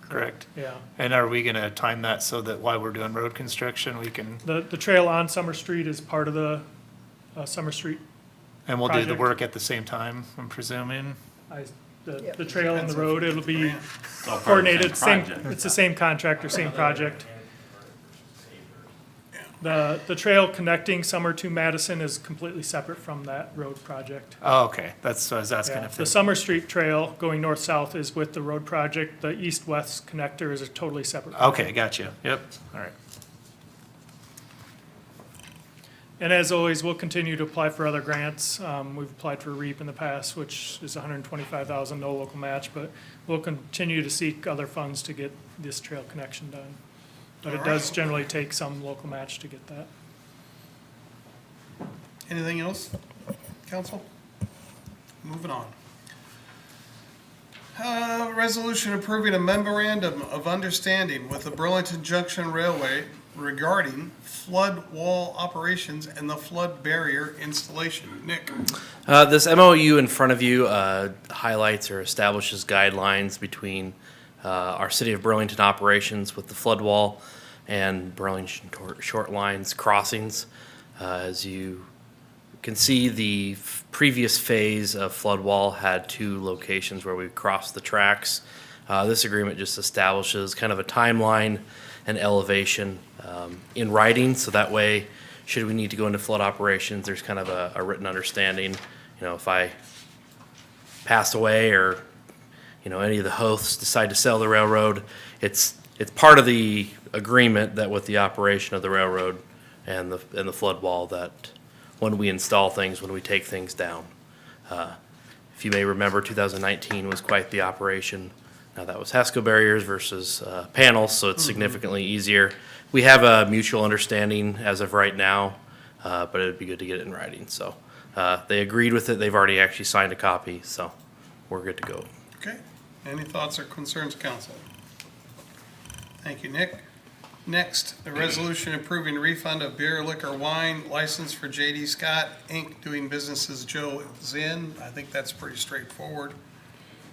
correct? Yeah. And are we going to time that so that while we're doing road construction, we can, The trail on Summer Street is part of the Summer Street. and we'll do the Project. work at the same time, I'm presuming? The trail and the road, it'll be It's all part of the coordinated, same same, project. it's the same contractor, same project. The trail connecting Summer to Madison is completely separate from that road project. Oh, okay, that's what I was asking Yeah, if the they, Summer Street Trail going north-south is with the road project. The east-west connector is a totally separate. okay, gotcha, yep, all right. And as always, we'll continue to apply for other grants. We've applied for REAP in the past, which is $125,000, no local match, but we'll continue to seek other funds to get this trail connection done. But it does generally take some local match to get that. Anything else, council? Moving on. Resolution approving a memorandum of understanding with the Burlington Junction Railway regarding flood wall operations and the flood barrier installation. Nick? This MOU in front of you highlights or establishes guidelines between our City of Burlington operations with the flood wall and Burlington Short Lines crossings. As you can see, the previous phase of flood wall had 2 locations where we crossed the tracks. This agreement just establishes kind of a timeline and elevation in writing, so that way, should we need to go into flood operations, there's kind of a written understanding. You know, if I pass away or, you know, any of the hosts decide to sell the railroad, it's part of the agreement that with the operation of the railroad and the flood wall, that when we install things, when we take things down. If you may remember, 2019 was quite the operation. Now, that was HESCO barriers versus panels, so it's significantly easier. We have a mutual understanding as of right now, but it'd be good to get it in writing. So they agreed with it. They've already actually signed a copy, so we're good to go. Okay. Any thoughts or concerns, council? Thank you, Nick. Next, a resolution approving refund of beer, liquor, wine license for J.D. Scott, Inc., doing business as Joe Zinn. I think that's pretty straightforward.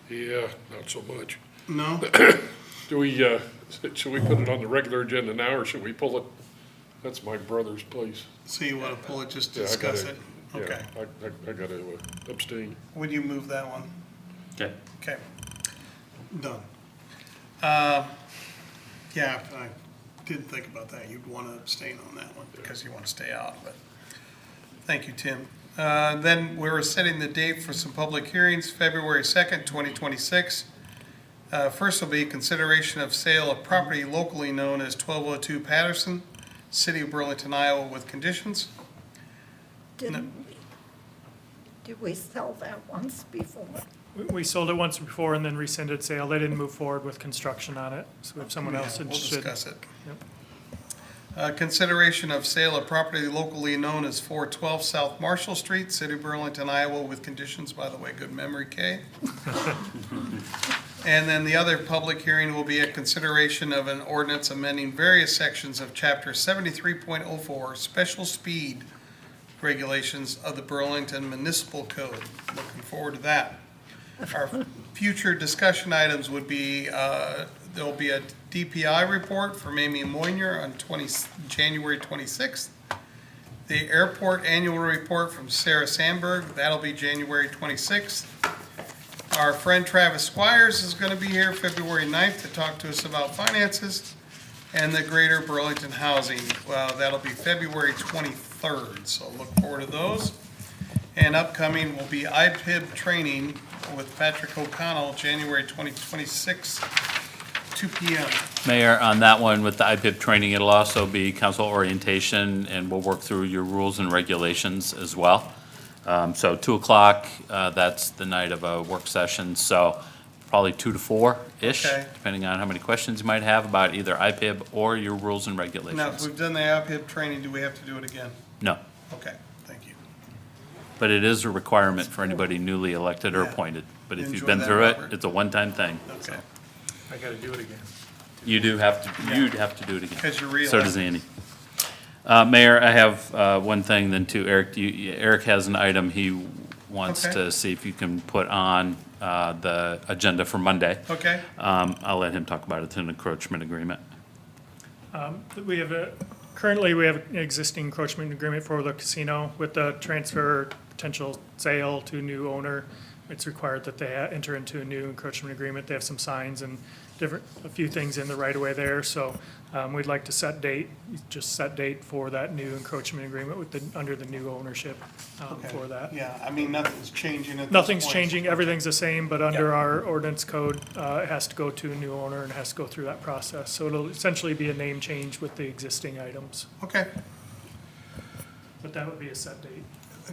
Yeah, not so much. No? Do we, should we put it on the regular agenda now, or should we pull it? That's my brother's place. So you want to pull it just to Yeah, I discuss gotta- it? Okay. Yeah, I gotta abstain. Would you move that one? Okay. Okay. Done. Yeah, didn't think about that. You'd want to abstain on that one because you want to stay out, but thank you, Tim. Then we're setting the date for some public hearings, February 2nd, 2026. First will be consideration of sale of property locally known as 1202 Patterson, City of Burlington, Iowa, with conditions. Did we sell that once before? We sold it once before and then rescinded sale. They didn't move forward with construction on it, so we have someone else We'll interested. discuss it. Yep. Consideration of sale of property locally known as 412 South Marshall Street, City of Burlington, Iowa, with conditions. By the way, good memory, Kay. And then the other public hearing will be a consideration of an ordinance amending various sections of Chapter 73.04, Special Speed Regulations of the Burlington Municipal Code. Looking forward to that. Our future discussion items would be, there'll be a DPI report from Amy Moynier on January 26th. The airport annual report from Sarah Sandberg, that'll be January 26th. Our friend Travis Squires is going to be here February 9th to talk to us about finances. And the Greater Burlington Housing, well, that'll be February 23rd, so look forward to those. And upcoming will be IPIB training with Patrick O'Connell, January 2026, 2 p.m. Mayor, on that one with the IPIP training, it'll also be council orientation, and we'll work through your rules and regulations as well. So 2 o'clock, that's the night of a work session, so probably 2 to 4-ish, Okay. depending on how many questions you might have about either IPIB or your rules and Now, if regulations. we've done the IPIB training, do we have to do it again? No, Okay, thank you. but it is a requirement for anybody newly elected or Yeah. appointed. But if Enjoy you've been that, through it, Robert. it's a one-time thing. Okay, I gotta do it again. You do have to, you'd have to do it again. 'Cause you're So does re-elected. Andy. Mayor, I have one thing then too. Eric, Eric has an item he wants Okay. to see if you can put on the agenda for Monday. okay, I'll let him talk about it. It's an encroachment agreement. We have currently, we have an existing encroachment agreement for the casino with the transfer, potential sale to new owner. It's required that they enter into a new encroachment agreement. They have some signs and a few things in the right of way there. So we'd like to set date for that new encroachment agreement under the new ownership okay. for that. Yeah, I mean, nothing's changing at this Nothing's point. changing, everything's the same, but under our ordinance code, it has to go to a new owner and has to go through that process. So it'll essentially be a name change with the existing items, Okay, but that would be a set date.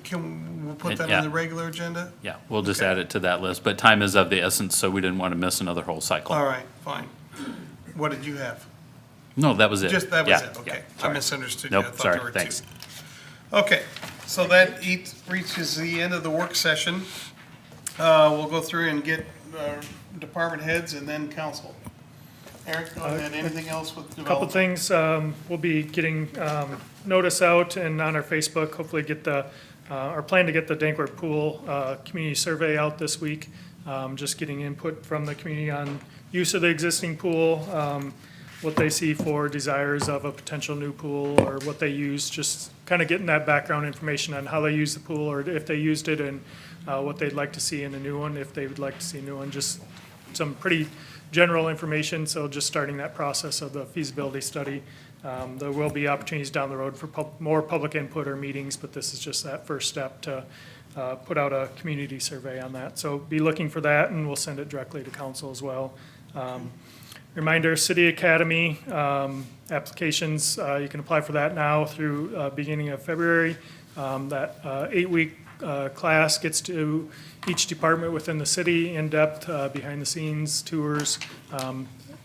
can we put that Yeah. on the regular agenda? Yeah, we'll just Okay. add it to that list. But time is of the essence, so we didn't want to miss another whole cycle. All right, fine. What did you have? No, that was it. Just, that was Yeah, it, yeah, okay. I sorry. misunderstood you. I Nope, thought sorry, there were two. thanks. Okay, so that reaches the end of the work session. We'll go through and get department heads and then council. Eric, go ahead. Anything else with Couple development? things, we'll be getting notice out and on our Facebook, hopefully get our plan to get the Dankworth Pool community survey out this week. Just getting input from the community on use of the existing pool, what they see for desires of a potential new pool, or what they use, just kind of getting that background information on how they use the pool, or if they used it, and what they'd like to see in a new one, if they would like to see a new one, just some pretty general information, so just starting that process of the feasibility study. There will be opportunities down the road for more public input or meetings, but this is just that first step to put out a community survey on that. So be looking for that, and we'll send it directly to council as well. Reminder, City Academy applications, you can apply for that now through beginning of February. That 8-week class gets to each department within the city, in-depth, behind-the-scenes tours.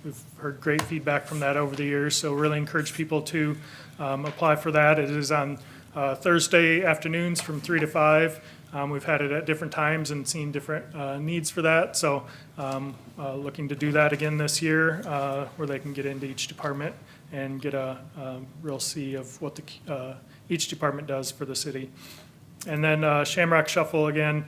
We've heard great feedback from that over the years, so really encourage people to apply for that. It is on Thursday afternoons from 3 to 5. We've had it at different times and seen different needs for that, so looking to do that again this year, where they can get into each department and get a real see of what each department does for the city. And then Shamrock Shuffle again,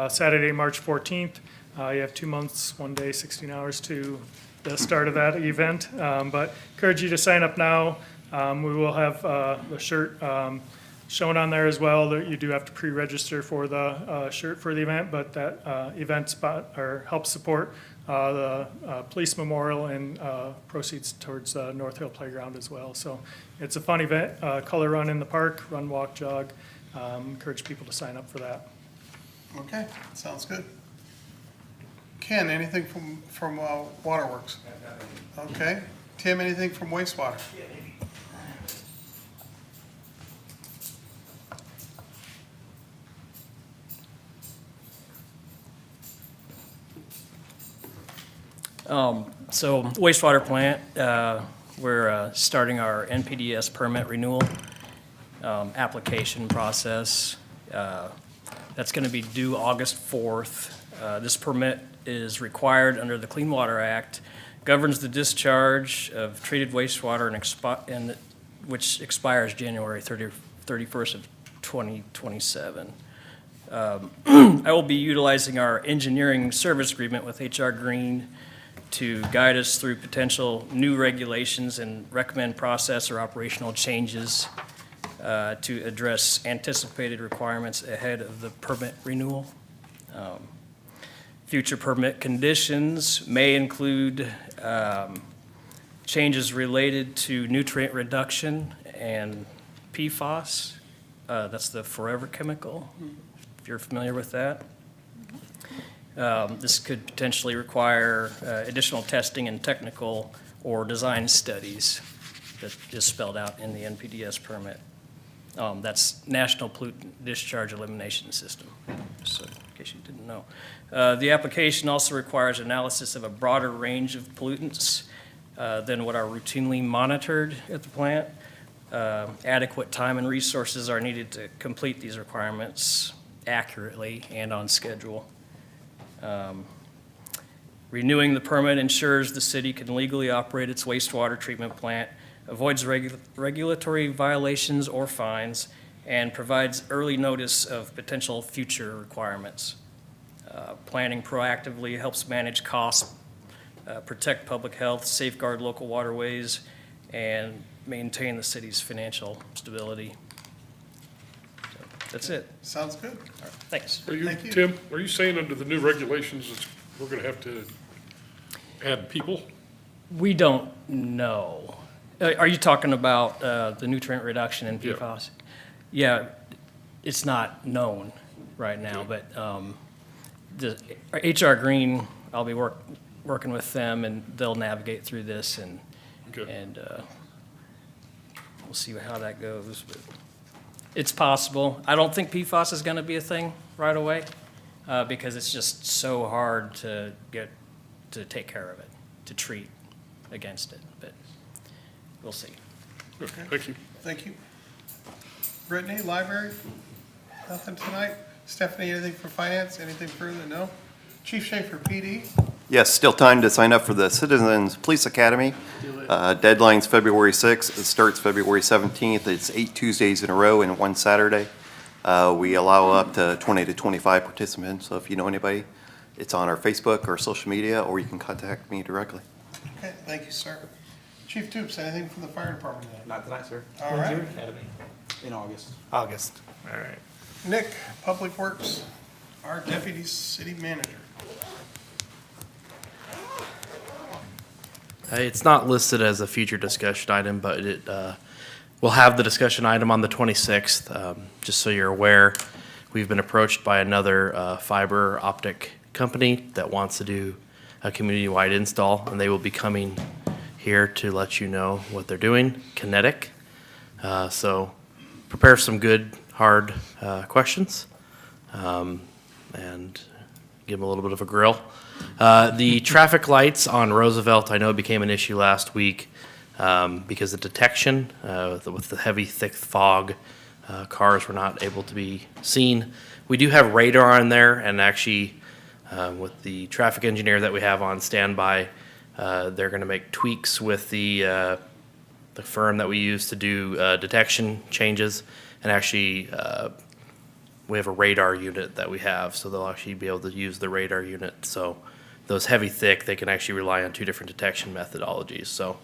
Saturday, March 14th. You have 2 months, 1 day, 16 hours to the start of that event. But encourage you to sign up now. We will have the shirt shown on there as well, that you do have to pre-register for the shirt for the event, but that event spot or help support the police memorial and proceeds towards North Hill Playground as well. So it's a fun event, color run in the park, run, walk, jog. Encourage people to sign up for that. Okay, sounds good. Ken, anything from Waterworks? Okay. Tim, anything from wastewater? So wastewater plant, we're starting our NPDES permit renewal application process. That's going to be due August 4th. This permit is required under the Clean Water Act, governs the discharge of treated wastewater and which expires January 31st of 2027. I will be utilizing our engineering service agreement with HR Green to guide us through potential new regulations and recommend process or operational changes to address anticipated requirements ahead of the permit renewal. Future permit conditions may include changes related to nutrient reduction and PFAS. That's the forever chemical, if you're familiar with that. This could potentially require additional testing and technical or design studies that is spelled out in the NPDES permit. That's National Pollutant Discharge Elimination System, so in case you didn't know. The application also requires analysis of a broader range of pollutants than what are routinely monitored at the plant. Adequate time and resources are needed to complete these requirements accurately and on schedule. Renewing the permit ensures the city can legally operate its wastewater treatment plant, avoids regulatory violations or fines, and provides early notice of potential future requirements. Planning proactively helps manage costs, protect public health, safeguard local waterways, and maintain the city's financial stability. So, that's it. Sounds good. Thanks. Are you, Thank you. Tim, are you saying under the new regulations, we're gonna have to add people? We don't know. Are you talking about the nutrient reduction in Yeah. PFAS? Yeah, it's not known right now, but the HR Green, I'll be working with them, and they'll navigate through this, and Okay. we'll see how that goes. But it's possible. I don't think PFAS is going to be a thing right away because it's just so hard to take care of it, to treat against it. But we'll see. Okay, thank you. Thank you. Brittany, library? Nothing tonight? Stephanie, anything for finance? Anything further? No? Chief Schaefer, PD? Yes, still time to sign up for the Citizens Police Academy. Deadline's February 6th. It starts February 17th. It's 8 Tuesdays in a row and 1 Saturday. We allow up to 20 to 25 participants, so if you know anybody, it's on our Facebook or social media, or you can contact me directly. Okay, thank you, sir. Chief Toops, anything from the fire department tonight? Not tonight, sir. All right. Academy in August. August. All right. Nick, Public Works, our deputy city manager. It's not listed as a future discussion item, but it, we'll have the discussion item on the 26th. Just so you're aware, we've been approached by another fiber optic company that wants to do a community-wide install, and they will be coming here to let you know what they're doing, Kinetic. So prepare some good, hard questions and give them a little bit of a grill. The traffic lights on Roosevelt, I know, became an issue last week because of detection. With the heavy, thick fog, cars were not able to be seen. We do have radar in there, and actually, with the traffic engineer that we have on standby, they're going to make tweaks with the firm that we use to do detection changes, and actually we have a radar unit that we have, so they'll actually be able to use the radar unit. So those heavy, thick, they can actually rely on 2 different detection methodologies. So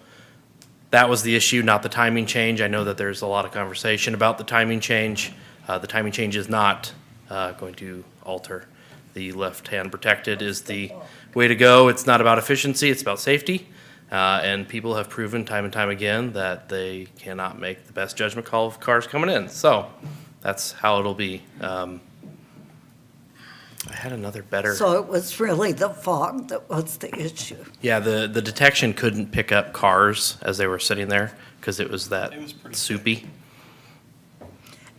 that was the issue, not the timing change. I know that there's a lot of conversation about the timing change. The timing change is not going to alter. The left-hand protected is the way to go. It's not about efficiency, it's about safety. And people have proven time and time again that they cannot make the best judgment call of cars coming in. So that's how it'll be. I had another better. So it was really the fog that was the issue. Yeah, the detection couldn't pick up cars as they were sitting there because it was that soupy.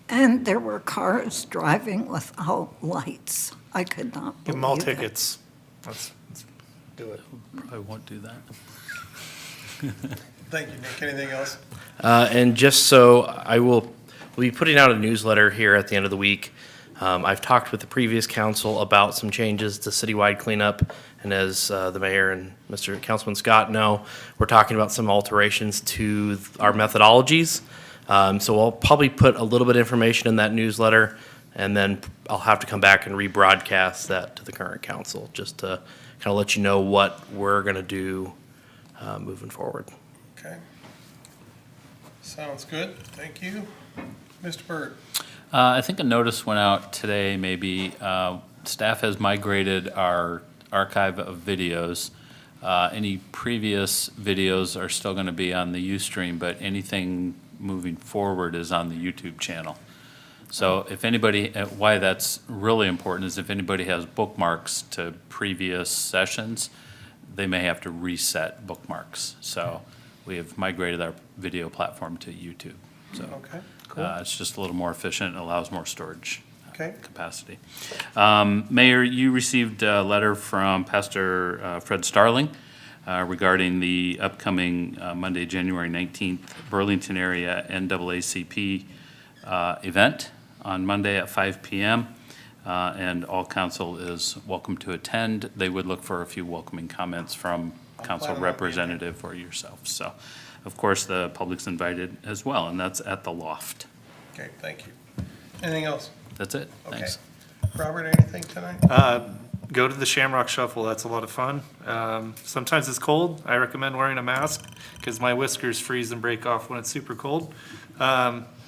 And there were cars driving without lights. I could not Give believe them all it. tickets. Let's do it. Probably won't do that. Thank you, Nick. Anything else? And just so we'll be putting out a newsletter here at the end of the week. I've talked with the previous council about some changes to citywide cleanup, and as the mayor and Mr. Councilman Scott know, we're talking about some alterations to our methodologies. So I'll probably put a little bit of information in that newsletter, and then I'll have to come back and rebroadcast that to the current council, just to kind of let you know what we're going to do moving forward. Okay. Sounds good. Thank you. Mr. Byrd? I think a notice went out today, maybe. Staff has migrated our archive of videos. Any previous videos are still going to be on the Ustream, but anything moving forward is on the YouTube channel. So if anybody, why that's really important is if anybody has bookmarks to previous sessions, they may have to reset bookmarks. So we have migrated our video platform to YouTube. So Okay, cool. it's just a little more efficient and allows more storage Okay. capacity. Mayor, you received a letter from Pastor Fred Starling regarding the upcoming Monday, January 19th, Burlington area NAACP event on Monday at 5 p.m. And all council is welcome to attend. They would look for a few welcoming comments from council plan on being representative or yourself. So, of course, the public's invited as well, and that's at the Loft. Okay, thank you. Anything else? That's it. Okay. Thanks. Robert, anything tonight? Go to the Shamrock Shuffle. That's a lot of fun. Sometimes it's cold. I recommend wearing a mask because my whiskers freeze and break off when it's super cold.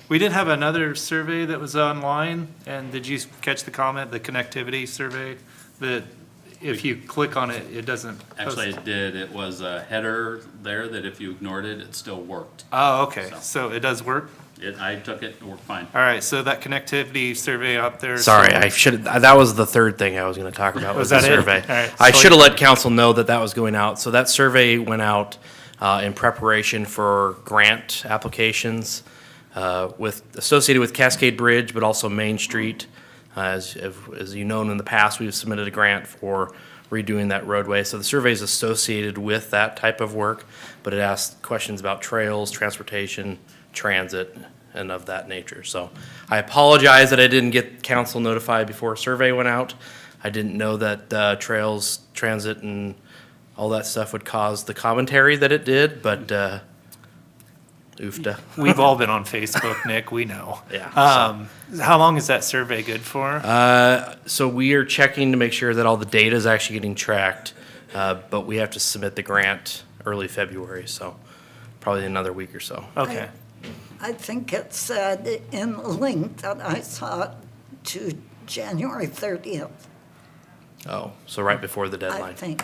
We did have another survey that was online, and did you catch the comment, the connectivity survey? That if you click on it, it doesn't post. Actually, it did. It was a header there that if you ignored it, it still worked. Oh, okay. So it does work? I took it, it worked fine. All right, so that connectivity survey out there. Sorry, so- I should, that was the third thing I was going to talk about was Was the that it? survey. All right, I so- should have let council know that that was going out. So that survey went out in preparation for grant applications associated with Cascade Bridge, but also Main Street. As you know, in the past, we've submitted a grant for redoing that roadway. So the survey is associated with that type of work, but it asked questions about trails, transportation, transit, and of that nature. So I apologize that I didn't get council notified before a survey went out. I didn't know that trails, transit, and all that stuff would cause the commentary that it did, but oofta. We've all been on Facebook, Nick, we know. Yeah, How long is that survey good for? So we are checking to make sure that all the data is actually getting tracked, but we have to submit the grant early February, so probably another week or so. Okay. I think it said in the link that I saw to January 30th, Oh, so right before the I deadline. think.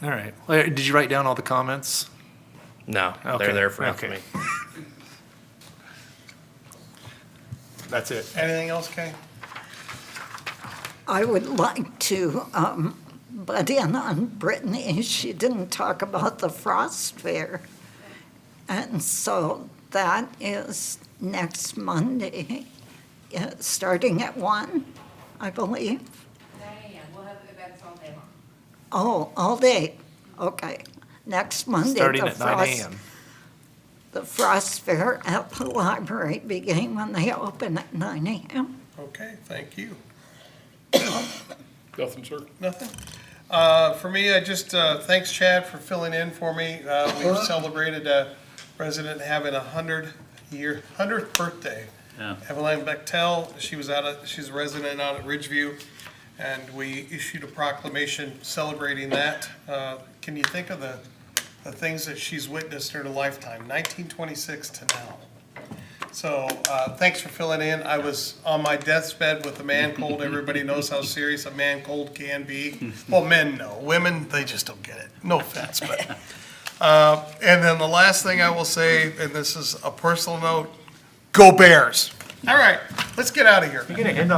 All right. Well, did you write down all the comments? No, Okay, they're there for okay. me. That's it. Anything else, Kay? I would like to butt in on Brittany. She didn't talk about the Frost Fair. And so that is next Monday, starting at 1, I believe. 9 a.m. We'll have events all day long. Oh, all day. Okay. Next Monday. Starting the at 9 Frost- a.m. The Frost Fair at the library beginning when they open at 9 a.m. Okay, thank you. Nothing, sir? Nothing? For me, I just, thanks Chad for filling in for me. We've celebrated a resident having 100th birthday. Yeah. Evelyn Bechtel, she's a resident out at Ridgeview, and we issued a proclamation celebrating that. Can you think of the the things that she's witnessed in her lifetime, 1926 to now. So, thanks for filling in. I was on my deathbed with a man cold. Everybody knows how serious a man cold can be. Well, men know. Women, they just don't get it. No offense, but. And then the last thing I will say, and this is a personal note, go Bears. All right, let's get out of here.